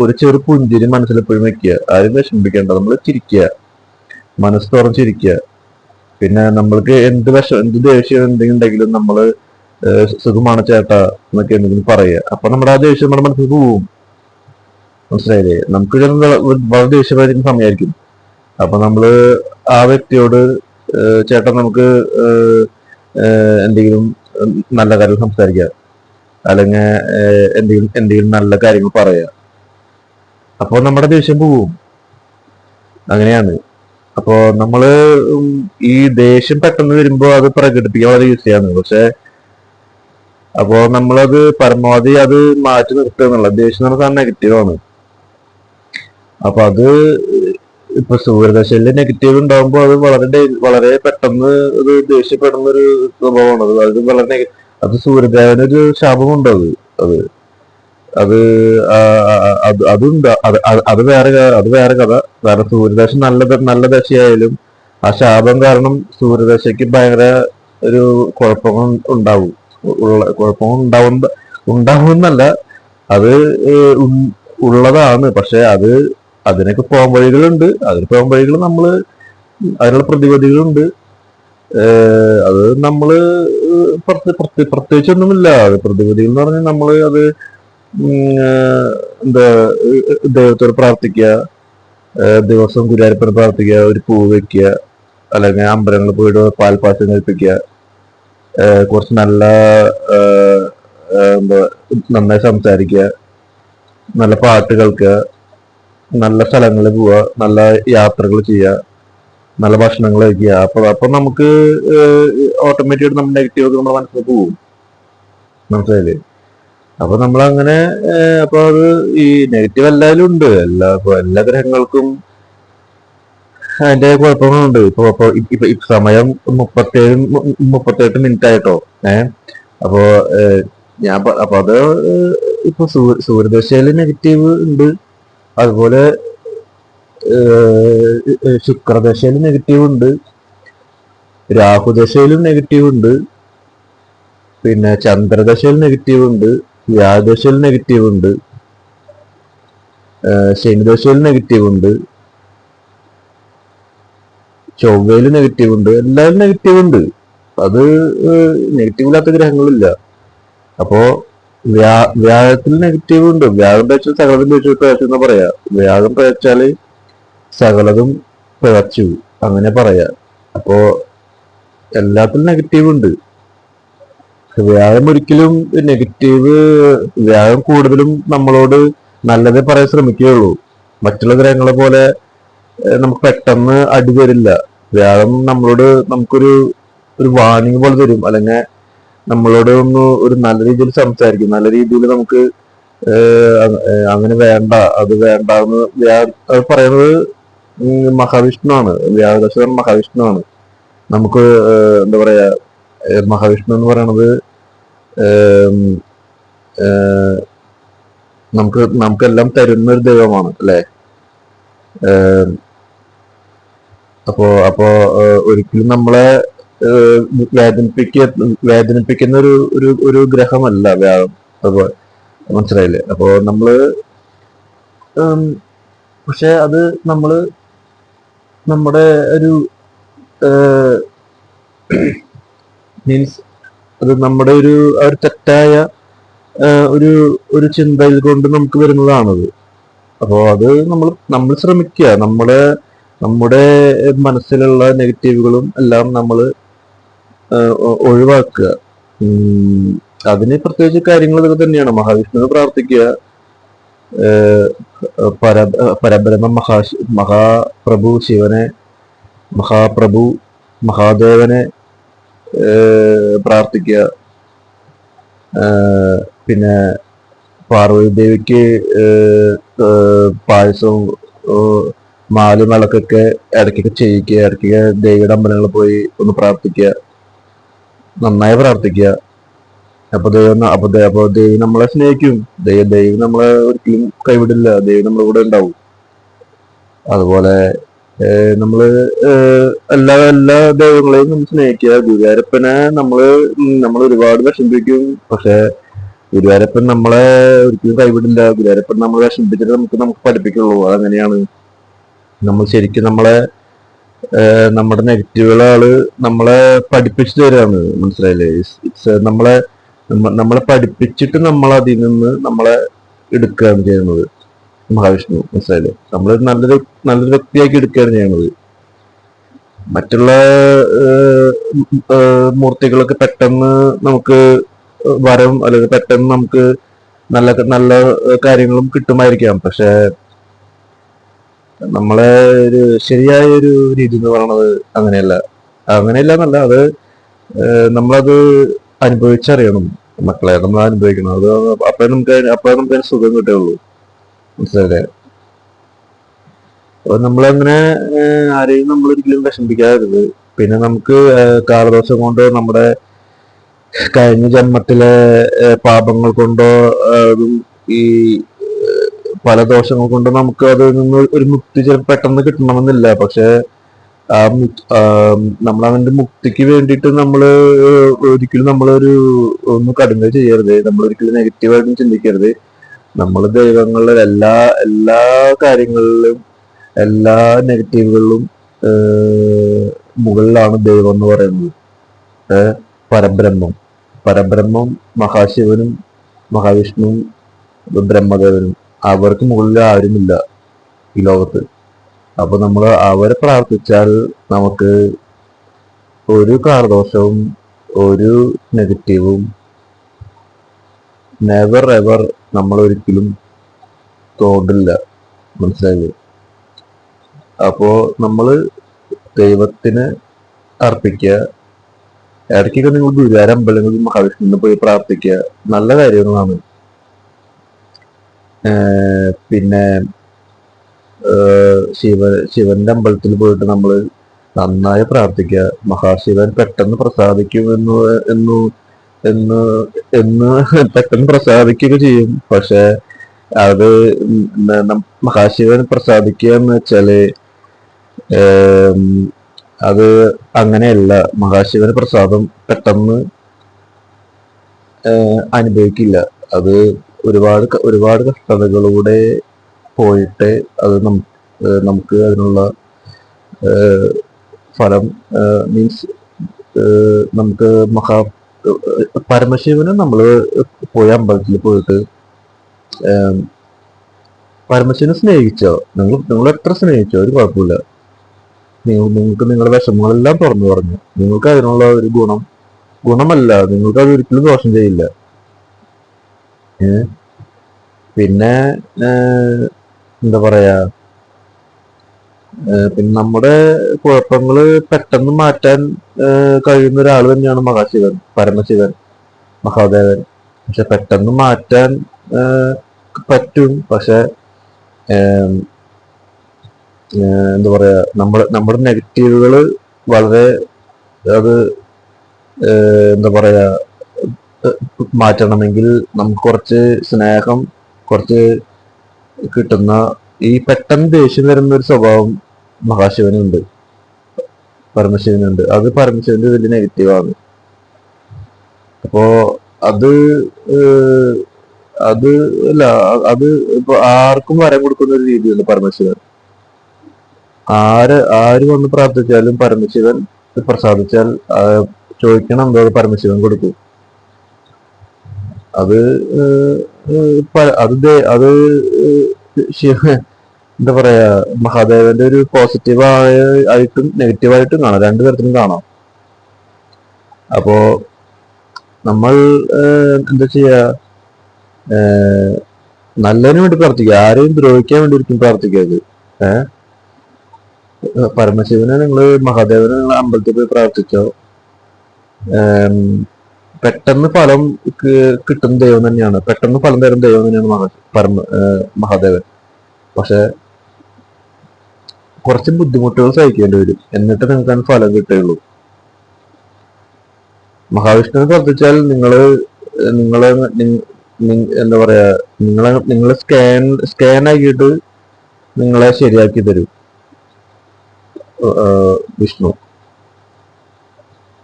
ഒരു ചെറു പുഞ്ചിരി മനസ്സിലെപ്പോഴും വെക്കുക, ആരും വിഷമിപ്പിക്കേണ്ട, നമ്മൾ ചിരിക്കുക, മനസ്സ് തുറച്ചിരിക്കുക. പിന്നെ നമ്മൾക്ക് എന്ത് ദേഷ്യം എന്തെങ്കിലും ഉണ്ടെങ്കിലും നമ്മള് സുഖമാണ് ചേട്ടാ എന്നൊക്കെ എന്തെങ്കിലും പറയുക. അപ്പൊ നമ്മുടെ ആ ദേഷ്യം നമ്മുടെ മനസ്സിൽ പോവും. മനസ്സിലായില്ലേ? നമുക്ക് വളരെ ദേഷ്യമായിരിക്കും സമയമായിരിക്കും. അപ്പൊ നമ്മള് ആ വ്യക്തിയോട് ചേട്ടൻ നമുക്ക് എന്തെങ്കിലും നല്ല കാര്യം സംസാരിക്കുക, അല്ലെങ്കിൽ എന്തെങ്കിലും നല്ല കാര്യങ്ങൾ പറയുക. അപ്പോൾ നമ്മുടെ ദേഷ്യം പോവും. അങ്ങനെയാണ്. അപ്പോ നമ്മള് ഈ ദേഷ്യം പെട്ടെന്ന് വരുമ്പോ അത് പ്രകടിപ്പിക്കാൻ വളരെ ഈസിയാണ്. പക്ഷെ അപ്പോ നമ്മളത് പരമാവധി അത് മാറ്റി നിർത്തുക എന്നുള്ള, ദേഷ്യം എന്ന് പറഞ്ഞാൽ നെഗറ്റീവാണ്. അപ്പൊ അത് ഇപ്പൊ സൂര്യദശയില് നെഗറ്റീവ് ഉണ്ടാകുമ്പോൾ അത് വളരെ പെട്ടെന്ന് ഒരു ദേഷ്യപ്പെടുന്ന ഒരു സ്വഭാവമാണ് അത്. അത് സൂര്യദേവനൊരു ശാപമുണ്ട്. അത് അത് അതുണ്ട്. അത് വേറെ കഥ. കാരണം സൂര്യദശ നല്ല ദശയായാലും ആ ശാപം കാരണം സൂര്യദശയ്ക്ക് ഭയങ്കര ഒരു കുഴപ്പങ്ങൾ ഉണ്ടാവും. കുഴപ്പങ്ങൾ ഉണ്ടാവുന്നല്ല, അത് ഉള്ളതാണ്. പക്ഷെ അതിനൊക്കെ പോകാൻ വഴികളുണ്ട്. നമ്മള് അതിനുള്ള പ്രതിവിധികളുണ്ട്. അത് നമ്മള് പ്രത്യേകിച്ചൊന്നുമില്ല. അത് പ്രതിവിധികൾ എന്ന് പറഞ്ഞാൽ നമ്മള് അത് എന്താ, ദൈവത്തോട് പ്രാർത്ഥിക്കുക, ദിവസം ഗുരുവായൂരപ്പനെ പ്രാർത്ഥിക്കുക, ഒരു പൂ വെക്കുക, അല്ലെങ്കിൽ അമ്പലങ്ങളിൽ പോയിട്ട് പാൽപ്പാശം കഴിപ്പിക്കുക, കുറച്ച് നല്ല എന്താ നന്നായി സംസാരിക്കുക, നല്ല പാട്ട് കേൾക്കുക, നല്ല സ്ഥലങ്ങളിൽ പോവുക, നല്ല യാത്രകൾ ചെയ്യുക, നല്ല ഭക്ഷണങ്ങൾ കഴിക്കുക. അപ്പൊ നമുക്ക് ഓട്ടോമാറ്റിക്കായിട്ട് നമ്മുടെ നെഗറ്റീവ് ഒക്കെ നമ്മുടെ മനസ്സിൽ പോവും. മനസ്സിലായില്ലേ? അപ്പൊ നമ്മളങ്ങനെ അപ്പൊ അത് ഈ നെഗറ്റീവ് എല്ലാവരും ഉണ്ട്. എല്ലാ ഗ്രഹങ്ങൾക്കും അതിന്റെ കുഴപ്പങ്ങളുണ്ട്. ഇപ്പൊ സമയം 38 മിനിറ്റ് ആയിട്ടോ. അപ്പോ അപ്പൊ അത് ഇപ്പൊ സൂര്യദശയില് നെഗറ്റീവ് ഉണ്ട്. അതുപോലെ ശുക്രദശയിൽ നെഗറ്റീവ് ഉണ്ട്, രാഹുദശയിലും നെഗറ്റീവ് ഉണ്ട്, പിന്നെ ചന്ദ്രദശയിൽ നെഗറ്റീവ് ഉണ്ട്, വ്യാഴദശയിൽ നെഗറ്റീവ് ഉണ്ട്, ശനിദശയിൽ നെഗറ്റീവ് ഉണ്ട്, ചൊവ്വയിൽ നെഗറ്റീവ് ഉണ്ട്. എല്ലാവരും നെഗറ്റീവ് ഉണ്ട്. അത് നെഗറ്റീവ് ഇല്ലാത്ത ഗ്രഹങ്ങളില്ല. അപ്പോ വ്യാഴത്തിൽ നെഗറ്റീവ് ഉണ്ട്. വ്യാഴം പേച്ചാൽ സകലതും പേച്ചു എന്ന് പറയാ. വ്യാഴം പേച്ചാല് സകലതും പിഴച്ചു അങ്ങനെ പറയാ. അപ്പോ എല്ലാത്തിലും നെഗറ്റീവ് ഉണ്ട്. വ്യാഴം ഒരിക്കലും വ്യാഴം കൂടുതലും നമ്മളോട് നല്ലതേ പറയാൻ ശ്രമിക്കുകയുള്ളൂ. മറ്റുള്ള ഗ്രഹങ്ങളെ പോലെ നമുക്ക് പെട്ടെന്ന് അടി തരില്ല. വ്യാഴം നമുക്കൊരു വാണിംഗ് പോലെ തരും, അല്ലെങ്കിൽ നമ്മളോട് ഒരു നല്ല രീതിയിൽ സംസാരിക്കും, നല്ല രീതിയിൽ നമുക്ക് അങ്ങനെ വേണ്ട, അത് വേണ്ട എന്ന് അത് പറയുന്നത് മഹാവിഷ്ണുവാണ്. വ്യാഴദശ മഹാവിഷ്ണുവാണ്. നമുക്ക് എന്താ പറയാ, മഹാവിഷ്ണു എന്ന് പറയണത് നമുക്കെല്ലാം തരുന്ന ഒരു ദൈവമാണ് അല്ലെ. അപ്പോ ഒരിക്കലും നമ്മളെ വേദനിപ്പിക്കുന്ന ഒരു ഗ്രഹമല്ല വ്യാഴം. അപ്പൊ മനസ്സിലായില്ലേ? അപ്പോ പക്ഷെ അത് നമ്മുടെ ഒരു മീൻസ് അത് നമ്മുടെ ഒരു തെറ്റായ ഒരു ഒരു ചിന്തയിൽ കൊണ്ട് നമുക്ക് വരുന്നതാണത്. അപ്പോൾ അത് നമ്മൾ ശ്രമിക്കുക, നമ്മുടെ മനസ്സിലുള്ള നെഗറ്റീവുകളും എല്ലാം നമ്മൾ ഒഴിവാക്കുക. അതിന് പ്രത്യേകിച്ച് കാര്യങ്ങൾ ഇതൊക്കെ തന്നെയാണ്. മഹാവിഷ്ണുവിനെ പ്രാർത്ഥിക്കുക, ഏഹ് പര പരബ്രഹ്മ മഹാപ്രഭു ശിവനെ, മഹാപ്രഭു മഹാദേവനെ പ്രാർത്ഥിക്കുക. പിന്നെ പാർവതി ദേവിക്ക് പായസവും മാലും വിളക്കൊക്കെ ഇടയ്ക്കൊക്കെ ചെയ്യിക്കുക, ഇടയ്ക്കൊക്കെ ദേവിയുടെ അമ്പലങ്ങളിൽ പോയി ഒന്ന് പ്രാർത്ഥിക്കുക, നന്നായി പ്രാർത്ഥിക്കുക. അപ്പൊ ദേവി നമ്മളെ സ്നേഹിക്കും. ദേവി നമ്മളെ ഒരിക്കലും കൈവിടില്ല. ദേവി നമ്മളെ കൂടെ ഉണ്ടാവും. അതുപോലെ നമ്മള് എല്ലാ എല്ലാ ദൈവങ്ങളെയും നമ്മൾ സ്നേഹിക്കുക. ഗുരുവായൂരപ്പനെ നമ്മൾ ഒരുപാട് വിഷമിപ്പിക്കും, പക്ഷെ ഗുരുവായൂരപ്പൻ നമ്മളെ ഒരിക്കലും കൈവിടില്ല. ഗുരുവായൂരപ്പൻ നമ്മളെ വിഷമിപ്പിച്ചിട്ട് നമുക്ക് പഠിപ്പിക്കുള്ളൂ. അതങ്ങനെയാണ്. നമ്മൾ ശരിക്കും നമ്മുടെ നെഗറ്റീവുകളാള് നമ്മളെ പഠിപ്പിച്ചു തരാണ്. മനസ്സിലായില്ലേ? നമ്മളെ പഠിപ്പിച്ചിട്ട് നമ്മൾ അതിൽ നിന്ന് നമ്മളെ എടുക്കുകയാണ് ചെയ്യുന്നത് മഹാവിഷ്ണു. മനസ്സിലായില്ലേ? നമ്മൾ നല്ലൊരു വ്യക്തിയാക്കി എടുക്കുകയാണ് ചെയ്യുന്നത്. മറ്റുള്ള മൂർത്തികളൊക്കെ പെട്ടെന്ന് നമുക്ക് വരം, അല്ലെങ്കിൽ പെട്ടെന്ന് നമുക്ക് നല്ല നല്ല കാര്യങ്ങളും കിട്ടുമായിരിക്കാം. പക്ഷെ നമ്മളെ ഒരു ശരിയായ ഒരു രീതി എന്ന് പറയുന്നത് അങ്ങനെയല്ല എന്നല്ല, അത് നമ്മളത് അനുഭവിച്ചറിയണം മക്കളെ. നമ്മൾ അനുഭവിക്കണം. അത് അപ്പോഴേ നമുക്ക് അതിന് സുഖം കിട്ടുകയുള്ളൂ. മനസ്സിലായില്ലേ? അപ്പൊ നമ്മളങ്ങനെ ആരെയും നമ്മൾ ഒരിക്കലും വിഷമിപ്പിക്കാതിരുത്. പിന്നെ നമുക്ക് കാലദോഷം കൊണ്ടോ നമ്മുടെ കഴിഞ്ഞ ജന്മത്തിലെ പാപങ്ങൾ കൊണ്ടോ ഈ പല ദോഷങ്ങൾ കൊണ്ടോ നമുക്ക് അതിൽ നിന്ന് ഒരു മുക്തി പെട്ടെന്ന് കിട്ടണമെന്നില്ല. പക്ഷെ നമ്മളവന്റെ മുക്തിക്ക് വേണ്ടിയിട്ട് ഒരിക്കലും ഒന്ന് കടുങ്ങ ചെയ്യരുത്. നമ്മൾ ഒരിക്കലും നെഗറ്റീവായിട്ടും ചിന്തിക്കരുത്. നമ്മൾ ദൈവങ്ങളിലെ എല്ലാ എല്ലാ കാര്യങ്ങളിലും, എല്ലാ നെഗറ്റീവുകളിലും മുകളിലാണ് ദൈവം എന്ന് പറയുന്നത്. പരബ്രഹ്മം മഹാശിവനും മഹാവിഷ്ണുവും ബ്രഹ്മദേവനും, അവർക്ക് മുകളിൽ ആരുമില്ല ഈ ലോകത്ത്. അപ്പൊ നമ്മൾ അവരെ പ്രാർത്ഥിച്ചാൽ നമുക്ക് ഒരു കാലദോഷവും ഒരു നെഗറ്റീവും നെവർ എവർ നമ്മൾ ഒരിക്കലും തോന്നില്ല. മനസ്സിലായില്ലേ? അപ്പോ നമ്മള് ദൈവത്തിന് അർപ്പിക്കുക. ഇടയ്ക്കൊക്കെ നിങ്ങൾ ഗുരുവായൂർ അമ്പലങ്ങളിൽ മഹാവിഷ്ണുവിനെ പോയി പ്രാർത്ഥിക്കുക. നല്ല കാര്യങ്ങളാണ്. പിന്നെ ശിവന്റെ അമ്പലത്തിൽ പോയിട്ട് നമ്മൾ നന്നായി പ്രാർത്ഥിക്കുക. മഹാശിവൻ പെട്ടെന്ന് പ്രസാദിക്കും എന്ന് എന്ന് പെട്ടെന്ന് പ്രസാദിക്കുക ചെയ്യും. പക്ഷെ അത് മഹാശിവൻ പ്രസാദിക്കുക എന്ന് വെച്ചാല് അത് അങ്ങനെയല്ല. മഹാശിവന് പ്രസാദം പെട്ടെന്ന് അനുഭവിക്കില്ല. അത് ഒരുപാട് കഷ്ടതകളിലൂടെ പോയിട്ട് അത് നമുക്ക് അതിനുള്ള ഫലം മീൻസ് നമുക്ക് പരമശിവന് നമ്മൾ പോയ അമ്പലത്തിൽ പോയിട്ട് പരമശിവനെ സ്നേഹിച്ചോ, നിങ്ങൾ എത്ര സ്നേഹിച്ചോ ഒരു കുഴപ്പമില്ല. നിങ്ങൾക്ക് നിങ്ങളുടെ വിഷമങ്ങളെല്ലാം തുറന്നു പറഞ്ഞു. നിങ്ങൾക്ക് അതിനുള്ള ഒരു ഗുണമല്ല, നിങ്ങൾക്ക് അത് ഒരിക്കലും ദോഷം ചെയ്യില്ല. പിന്നെ എന്താ പറയാ, പിന്നെ നമ്മുടെ കുഴപ്പങ്ങള് പെട്ടെന്ന് മാറ്റാൻ കഴിയുന്ന ഒരാൾ തന്നെയാണ് പരമശിവൻ, മഹാദേവൻ. പക്ഷെ പെട്ടെന്ന് മാറ്റാൻ പറ്റും. പക്ഷെ എന്താ പറയാ, നമ്മുടെ നെഗറ്റീവുകള് വളരെ അത് എന്താ പറയാ മാറ്റണമെങ്കിൽ നമുക്ക് കുറച്ച് സ്നേഹം, കുറച്ച് കിട്ടുന്ന ഈ പെട്ടെന്ന് ദേഷ്യം വരുന്ന ഒരു സ്വഭാവം മഹാശിവനുണ്ട്, പരമശിവനുണ്ട്. അത് പരമശിവന്റെ വലിയ നെഗറ്റീവാണ്. അപ്പോ അത് അത് അല്ല, അത് ഇപ്പൊ ആർക്കും വരം കൊടുക്കുന്ന ഒരു രീതിയുണ്ട് പരമശിവൻ. ആര് വന്ന് പ്രാർത്ഥിച്ചാലും പരമശിവൻ പ്രസാദിച്ചാൽ ചോദിക്കണം എന്തോ, പരമശിവൻ കൊടുക്കും. അത് അത് എന്താ പറയാ, മഹാദേവന്റെ ഒരു ആയിട്ടും നെഗറ്റീവായിട്ടും കാണാം, രണ്ടു തരത്തിലും കാണാം. അപ്പോ നമ്മൾ എന്താ ചെയ്യാ, നല്ലതിനു വേണ്ടി പ്രാർത്ഥിക്കുക, ആരെയും ദ്രോഹിക്കാൻ വേണ്ടി ഒരിക്കലും പ്രാർത്ഥിക്കരുത്. ഏഹ് പരമശിവനെ മഹാദേവനെ നിങ്ങൾ അമ്പലത്തിൽ പോയി പ്രാർത്ഥിച്ചോ, പെട്ടെന്ന് ഫലം കിട്ടുന്ന ദൈവം തന്നെയാണ്, പെട്ടെന്ന് ഫലം തരുന്ന ദൈവം തന്നെയാണ് മഹാദേവൻ. പക്ഷെ കുറച്ച് ബുദ്ധിമുട്ടുകൾ സഹിക്കേണ്ടി വരും, എന്നിട്ട് നിങ്ങൾക്ക് അതിന് ഫലം കിട്ടുകയുള്ളൂ. മഹാവിഷ്ണുവിനെ പ്രാർത്ഥിച്ചാൽ നിങ്ങളെ എന്താ പറയാ, നിങ്ങളെ സ്കാൻ ആക്കിയിട്ട് നിങ്ങളെ ശരിയാക്കി തരും വിഷ്ണു.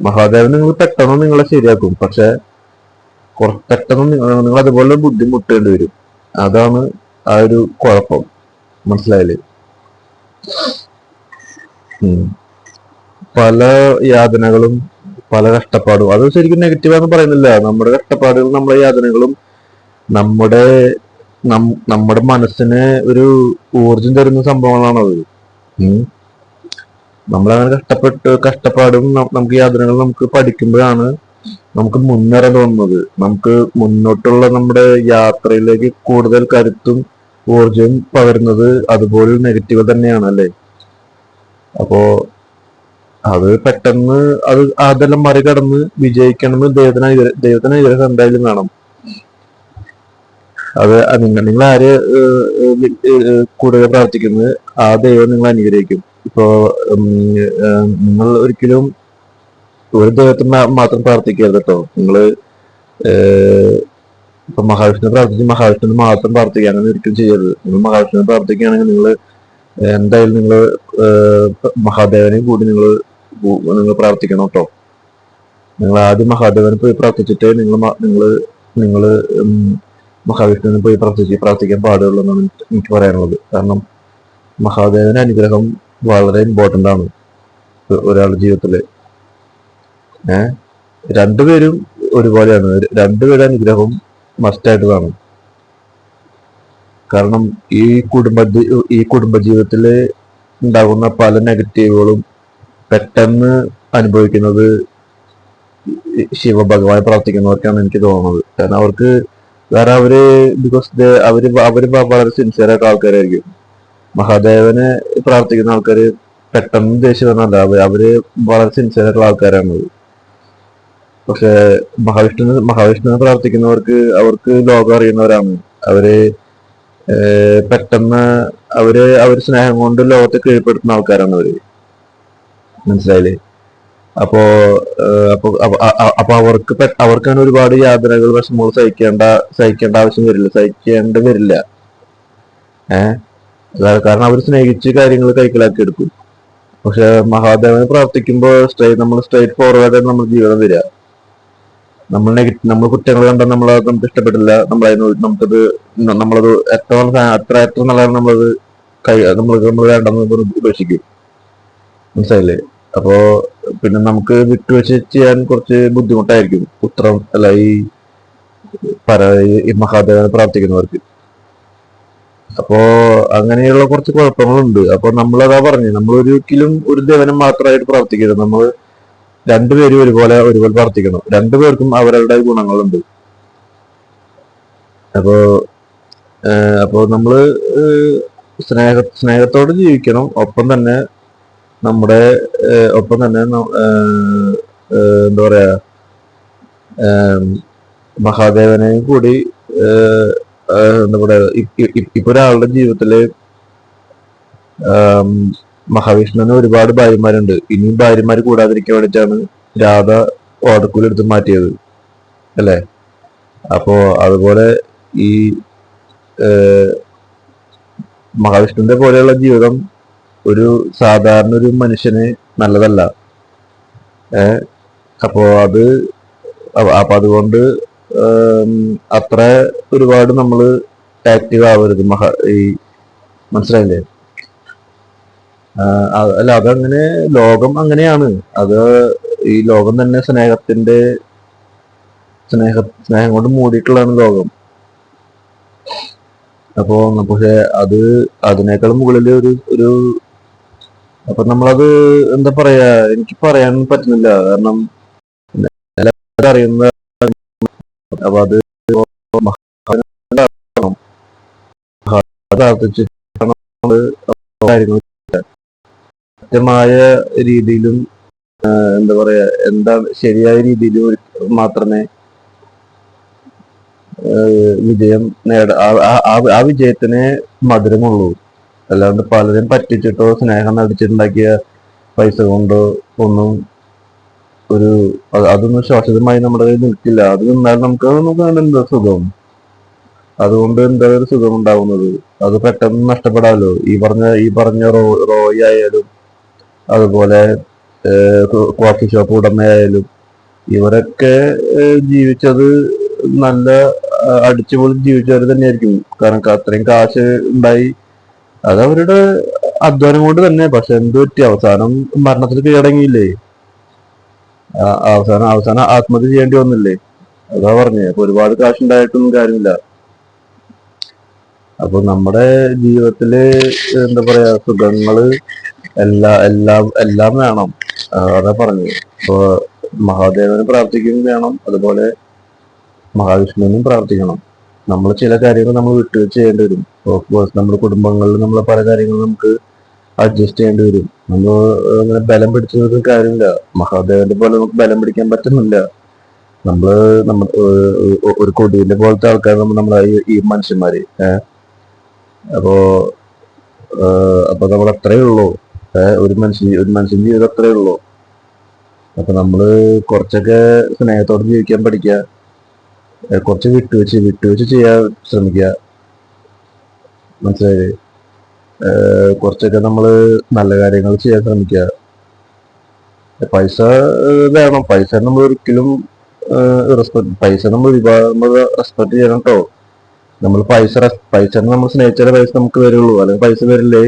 മഹാദേവൻ നിങ്ങൾ പെട്ടെന്ന് നിങ്ങളെ ശരിയാക്കും, പക്ഷെ പെട്ടെന്ന് നിങ്ങൾ അതുപോലെ ബുദ്ധിമുട്ടേണ്ടി വരും. അതാണ് ആ ഒരു കുഴപ്പം. മനസ്സിലായില്ലേ? പല യാതനകളും പല കഷ്ടപ്പാടും, അത് ശരിക്കും നെഗറ്റീവാന്ന് പറയുന്നില്ല. നമ്മുടെ കഷ്ടപ്പാടുകളും നമ്മുടെ യാതനകളും നമ്മുടെ നമ്മുടെ മനസ്സിന് ഒരു ഊർജം തരുന്ന സംഭവങ്ങളാണത്. നമ്മളങ്ങനെ കഷ്ടപ്പാടും നമുക്ക് യാതനകളും നമുക്ക് പഠിക്കുമ്പോഴാണ് നമുക്ക് മുന്നേറാൻ തോന്നുന്നത്. നമുക്ക് മുന്നോട്ടുള്ള നമ്മുടെ യാത്രയിലേക്ക് കൂടുതൽ കരുത്തും ഊർജവും പകരുന്നത് അതുപോലെ നെഗറ്റീവ് തന്നെയാണ്, അല്ലേ? അപ്പോ അത് പെട്ടെന്ന് അതെല്ലാം മറികടന്ന് വിജയിക്കണമെന്ന് ദൈവത്തിന് അനുഗ്രഹം എന്തായാലും വേണം. അത് നിങ്ങൾ ആര് കൂടുതൽ പ്രാർത്ഥിക്കുന്നത് ആ ദൈവം നിങ്ങൾ അനുഗ്രഹിക്കും. ഇപ്പോ നിങ്ങൾ ഒരിക്കലും ഒരു ദൈവത്തിന് മാത്രം പ്രാർത്ഥിക്കരുത് കേട്ടോ. നിങ്ങള് ഇപ്പൊ മഹാവിഷ്ണു മഹാവിഷ്ണുവിന് മാത്രം പ്രാർത്ഥിക്കുക, അങ്ങനെ ഒരിക്കലും ചെയ്യരുത്. നിങ്ങൾ മഹാവിഷ്ണുവിനെ പ്രാർത്ഥിക്കുകയാണെങ്കിൽ നിങ്ങൾ എന്തായാലും നിങ്ങൾ മഹാദേവനെയും കൂടി നിങ്ങൾ പ്രാർത്ഥിക്കണം കേട്ടോ. നിങ്ങൾ ആദ്യം മഹാദേവനെ പോയി പ്രാർത്ഥിച്ചിട്ട് നിങ്ങൾ മഹാവിഷ്ണുവിനെ പോയി പ്രാർത്ഥിക്കാൻ പാടുള്ളൂ എന്നാണ് എനിക്ക് പറയാനുള്ളത്. കാരണം മഹാദേവന്റെ അനുഗ്രഹം വളരെ ഇമ്പോർട്ടന്റ് ആണ് ഒരാളുടെ ജീവിതത്തില്. രണ്ടുപേരും ഒരുപോലെയാണ്, രണ്ടുപേരുടെ അനുഗ്രഹം മസ്റ്റായിട്ട് കാണും. കാരണം ഈ കുടുംബജീവിതത്തില് ഉണ്ടാകുന്ന പല നെഗറ്റീവുകളും പെട്ടെന്ന് അനുഭവിക്കുന്നത് ശിവഭഗവാനെ പ്രാർത്ഥിക്കുന്നവർക്കാണ് എനിക്ക് തോന്നുന്നത്. കാരണം അവര് വളരെ സിൻസിയർ ആയിട്ടുള്ള ആൾക്കാരായിരിക്കും. മഹാദേവനെ പ്രാർത്ഥിക്കുന്ന ആൾക്കാര് പെട്ടെന്ന് ദേഷ്യം വന്നല്ല, അവര് വളരെ സിൻസിയർ ആയിട്ടുള്ള ആൾക്കാരാണ്. പക്ഷെ മഹാവിഷ്ണുവിനെ പ്രാർത്ഥിക്കുന്നവർക്ക് ലോകം അറിയുന്നവരാണ്. അവര് പെട്ടെന്ന് അവര് സ്നേഹം കൊണ്ട് ലോകത്തെ കീഴ്പ്പെടുത്തുന്ന ആൾക്കാരാണ് അവര്. മനസ്സിലായില്ലേ? അപ്പോ അവർക്കാണ് ഒരുപാട് യാതനകൾ വിഷമങ്ങൾ സഹിക്കേണ്ട ആവശ്യം വരില്ല, സഹിക്കേണ്ടി വരില്ല. കാരണം അവർ സ്നേഹിച്ച് കാര്യങ്ങൾ കൈക്കലാക്കി എടുക്കും. പക്ഷെ മഹാദേവനെ പ്രാർത്ഥിക്കുമ്പോൾ നമ്മൾ സ്ട്രൈറ്റ് ഫോർവേഡ് നമ്മുടെ ജീവിതം വരിക. നമ്മൾ കുറ്റങ്ങൾ കണ്ടാൽ നമുക്ക് ഇഷ്ടപ്പെട്ടില്ല, നമ്മളത് എത്ര നല്ലതാണ് നമ്മൾ വേണ്ടെന്ന് ഉപേക്ഷിക്കും. മനസ്സിലായില്ലേ? അപ്പോ പിന്നെ നമുക്ക് വിട്ടുവീഴ്ച ചെയ്യാൻ കുറച്ച് ബുദ്ധിമുട്ടായിരിക്കും ഈ മഹാദേവനെ പ്രാർത്ഥിക്കുന്നവർക്ക്. അപ്പോ അങ്ങനെയുള്ള കുറച്ച് കുഴപ്പങ്ങളുണ്ട്. അപ്പൊ നമ്മളതാ പറഞ്ഞു, നമ്മൾ ഒരിക്കലും ഒരു ദേവനെ മാത്രമായിട്ട് പ്രാർത്ഥിക്കരുത്. നമ്മൾ രണ്ടുപേരും ഒരുപോലെ പ്രാർത്ഥിക്കണം. രണ്ടുപേർക്കും അവരുടെ ഗുണങ്ങളുണ്ട്. അപ്പോ നമ്മള് സ്നേഹത്തോടെ ജീവിക്കണം. ഒപ്പം തന്നെ എന്താ പറയാ, മഹാദേവനെയും കൂടി എന്താ പറയാ, ഇപ്പൊ ഒരാളുടെ ജീവിതത്തില് മഹാവിഷ്ണുവിന് ഒരുപാട് ഭാര്യമാരുണ്ട്. ഇനിയും ഭാര്യമാര് കൂടാതിരിക്കാൻ വേണ്ടിയിട്ടാണ് രാധ ഓടക്കൂലെടുത്ത് മാറ്റിയത്, അല്ലേ? അപ്പോ അതുപോലെ ഈ മഹാവിഷ്ണുവിന്റെ പോലെയുള്ള ജീവിതം ഒരു സാധാരണ ഒരു മനുഷ്യന് നല്ലതല്ല. അപ്പോ അതുകൊണ്ട് അത്ര ഒരുപാട് നമ്മള് ആക്റ്റീവ് ആവരുത്. മനസ്സിലായില്ലേ? അല്ല, അതങ്ങനെ ലോകം അങ്ങനെയാണ്. ഈ ലോകം തന്നെ സ്നേഹം കൊണ്ട് മൂടിയിട്ടുള്ളതാണ് ലോകം. അപ്പോ പക്ഷെ അത് അതിനേക്കാൾ മുകളിൽ ഒരു അപ്പൊ നമ്മളത് എന്താ പറയാ, എനിക്ക് പറയാൻ പറ്റുന്നില്ല. കാരണം എല്ലാവരും അറിയുന്ന, അപ്പൊ അത് പ്രാർത്ഥിച്ച് കാര്യങ്ങൾ കൃത്യമായ രീതിയിലും എന്താ പറയാ, ശരിയായ രീതിയിൽ മാത്രമേ വിജയം ആ വിജയത്തിന് മധുരമുള്ളൂ. അല്ലാണ്ട് പലരും പറ്റിച്ചിട്ടോ സ്നേഹം നടിച്ചിട്ടുണ്ടാക്കിയ പൈസ കൊണ്ടോ ഒന്നും അതൊന്നും ശാശ്വതമായി നമ്മുടെ കയ്യിൽ നിൽക്കില്ല. അത് നിന്നാൽ നമുക്ക് എന്താ സുഖം? അതുകൊണ്ട് എന്താ ഒരു സുഖം ഉണ്ടാവുന്നത്? അത് പെട്ടെന്ന് നഷ്ടപ്പെടാമല്ലോ. ഈ പറഞ്ഞ റോയ് ആയാലും അതുപോലെ കോഫി ഷോപ്പ് ഉടമയായാലും ഇവരൊക്കെ ജീവിച്ചത് നല്ല അടിച്ചുപൊളി ജീവിച്ചവർ തന്നെയായിരിക്കും. കാരണം അത്രയും കാശ് ഉണ്ടായി, അത് അവരുടെ അധ്വാനം കൊണ്ട് തന്നെ. പക്ഷെ എന്ത് പറ്റി? അവസാനം മരണത്തിൽ കീഴടങ്ങിയില്ലേ? അവസാനം ആത്മഹത്യ ചെയ്യേണ്ടി വന്നില്ലേ? അതാ പറഞ്ഞേ. അപ്പൊ ഒരുപാട് കാശുണ്ടായിട്ടൊന്നും കാര്യമില്ല. അപ്പൊ നമ്മുടെ ജീവിതത്തില് എന്താ പറയാ, സുഖങ്ങള് എല്ലാം വേണം. അതാ പറഞ്ഞു. ഇപ്പൊ മഹാദേവന് പ്രാർത്ഥിക്കുകയും വേണം, അതുപോലെ മഹാവിഷ്ണുവിനും പ്രാർത്ഥിക്കണം. നമ്മൾ ചില കാര്യങ്ങൾ നമ്മൾ വിട്ടുവീഴ്ച ചെയ്യേണ്ടി വരും. നമ്മുടെ കുടുംബങ്ങളിൽ നമ്മൾ പല കാര്യങ്ങളും നമുക്ക് അഡ്ജസ്റ്റ് ചെയ്യേണ്ടി വരും. നമ്മൾ അങ്ങനെ ബലം പിടിച്ചു കാര്യമില്ല. മഹാദേവന്റെ പോലെ നമുക്ക് ബലം പിടിക്കാൻ പറ്റുന്നില്ല. നമ്മൾ ഒരു കൊടിയിലെ പോലത്തെ ആൾക്കാർ നമ്മളെ ഈ മനുഷ്യന്മാര്. അപ്പോ നമ്മൾ അത്രേ ഉള്ളൂ. ഒരു മനുഷ്യൻ ജീവിതം അത്രേ ഉള്ളൂ. അപ്പൊ നമ്മള് കുറച്ചൊക്കെ സ്നേഹത്തോടെ ജീവിക്കാൻ പഠിക്കുക. കുറച്ച് വിട്ടുവീഴ്ച ചെയ്യാൻ ശ്രമിക്കുക. മനസ്സിലായി? കുറച്ചൊക്കെ നമ്മള് നല്ല കാര്യങ്ങൾ ചെയ്യാൻ ശ്രമിക്കുക. പൈസ വേണം. പൈസ നമ്മൾ ഒരിക്കലും പൈസ നമ്മൾ റെസ്പെക്ട് ചെയ്യണം കേട്ടോ. നമ്മൾ പൈസ നമ്മൾ സ്നേഹിച്ചാലേ പൈസ നമുക്ക് വരുള്ളൂ. അല്ലെങ്കിൽ പൈസ വരില്ലേ?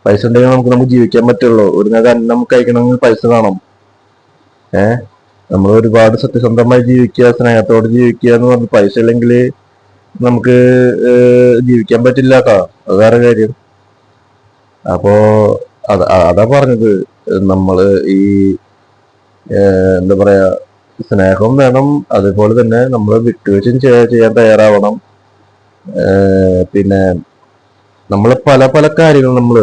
പൈസ ഉണ്ടെങ്കിൽ നമുക്ക് ജീവിക്കാൻ പറ്റുള്ളൂ. ഒരു നേരം അന്നം നമുക്ക് കഴിക്കണമെങ്കിൽ പൈസ വേണം. നമ്മൾ ഒരുപാട് സത്യസന്ധമായി ജീവിക്കുക, സ്നേഹത്തോടെ ജീവിക്കുക എന്ന് പറഞ്ഞ് പൈസ ഇല്ലെങ്കിൽ നമുക്ക് ജീവിക്കാൻ പറ്റില്ല കേട്ടോ. അത് വേറെ കാര്യം. അപ്പോ അതാ പറഞ്ഞത്. നമ്മള് ഈ എന്താ പറയാ, സ്നേഹം വേണം. അതുപോലെ തന്നെ നമ്മൾ വിട്ടുവീഴ്ചയും ചെയ്യാൻ തയ്യാറാവണം. പിന്നെ നമ്മൾ പല കാര്യങ്ങൾ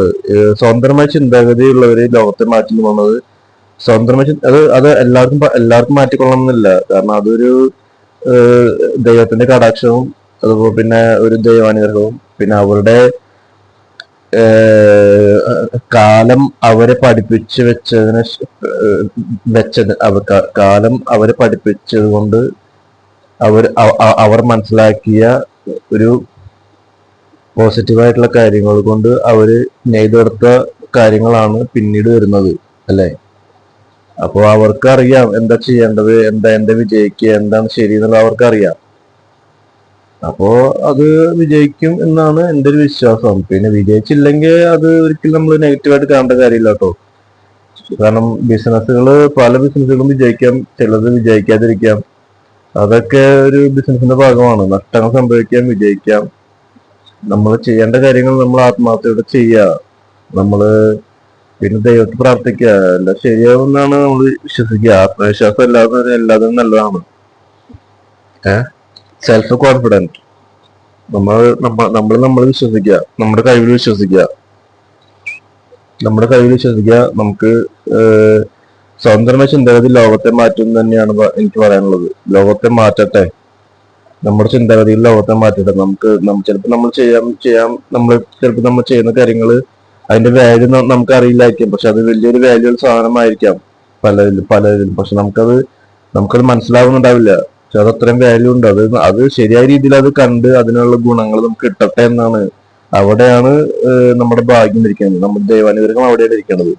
സ്വന്തമായ ചിന്താഗതിയുള്ളവര് ലോകത്തെ മാറ്റി പോകുന്നത് സ്വന്തമായി അത് എല്ലാവർക്കും മാറ്റിക്കൊള്ളണമെന്നില്ല. കാരണം അതൊരു ദൈവത്തിന്റെ കടാക്ഷവും അതുപോലെ പിന്നെ ഒരു ദൈവാനുഗ്രഹവും പിന്നെ അവരുടെ കാലം അവരെ പഠിപ്പിച്ചു കാലം അവരെ പഠിപ്പിച്ചത് കൊണ്ട് അവർ മനസ്സിലാക്കിയ ഒരു പോസിറ്റീവായിട്ടുള്ള കാര്യങ്ങൾ കൊണ്ട് അവര് നെയ്തെടുത്ത കാര്യങ്ങളാണ് പിന്നീട് വരുന്നത്, അല്ലെ? അപ്പോൾ അവർക്കറിയാം എന്താ ചെയ്യേണ്ടത്, എന്താ വിജയിക്കുക, എന്താണ് ശരി എന്നുള്ളത് അവർക്കറിയാം. അപ്പോ അത് വിജയിക്കും എന്നാണ് എൻ്റെ ഒരു വിശ്വാസം. പിന്നെ വിജയിച്ചില്ലെങ്കിൽ അത് ഒരിക്കലും നമ്മൾ നെഗറ്റീവായിട്ട് കാണേണ്ട കാര്യമില്ല കേട്ടോ. കാരണം പല ബിസിനസ്സുകളും വിജയിക്കാം, ചിലത് വിജയിക്കാതിരിക്കാം. അതൊക്കെ ഒരു ബിസിനസിന്റെ ഭാഗമാണ്. നഷ്ടങ്ങൾ സംഭവിക്കാം, വിജയിക്കാം. നമ്മൾ ചെയ്യേണ്ട കാര്യങ്ങൾ നമ്മൾ ആത്മാർത്ഥയോടെ ചെയ്യുക. നമ്മള് പിന്നെ ദൈവത്തെ പ്രാർത്ഥിക്കുക. എല്ലാം ശരിയാവുമെന്നാണ് നമ്മൾ വിശ്വസിക്കുക. ആത്മവിശ്വാസം എല്ലാതും നല്ലതാണ്. Self confident. നമ്മൾ വിശ്വസിക്കുക, നമ്മുടെ കഴിവിൽ വിശ്വസിക്കുക. നമുക്ക് സ്വതന്ത്രമായ ചിന്താഗതി ലോകത്തെ മാറ്റും തന്നെയാണ് എനിക്ക് പറയാനുള്ളത്. ലോകത്തെ മാറ്റട്ടെ. നമ്മുടെ ചിന്താഗതിയിൽ ലോകത്തെ മാറ്റട്ടെ. ചിലപ്പോൾ നമ്മൾ ചെയ്യുന്ന കാര്യങ്ങൾ അതിന്റെ വാല്യൂ നമുക്ക് അറിയില്ലായിരിക്കും. പക്ഷെ അത് വലിയൊരു വാല്യൂ സാധനമായിരിക്കാം പലതിലും. പക്ഷെ നമുക്കത് മനസ്സിലാവുന്നുണ്ടാവില്ല. പക്ഷെ അത് അത്രയും വാല്യൂ ഉണ്ട്. അത് ശരിയായ രീതിയിൽ അത് കണ്ട് അതിനുള്ള ഗുണങ്ങൾ നമുക്ക് കിട്ടട്ടെ എന്നാണ്. അവിടെയാണ് നമ്മുടെ ഭാഗ്യം ഇരിക്കുന്നത്. നമ്മുടെ ദൈവാനുഗ്രഹം അവിടെയാണ് ഇരിക്കുന്നത്.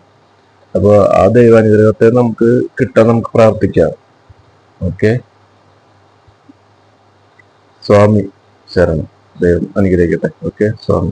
അപ്പോൾ ആ ദൈവാനുഗ്രഹത്തെ നമുക്ക് കിട്ടാൻ നമുക്ക് പ്രാർത്ഥിക്കാം. ഓക്കെ. സ്വാമി ശരണം. ദൈവം അനുഗ്രഹിക്കട്ടെ. ഓക്കെ. സ്വാമി.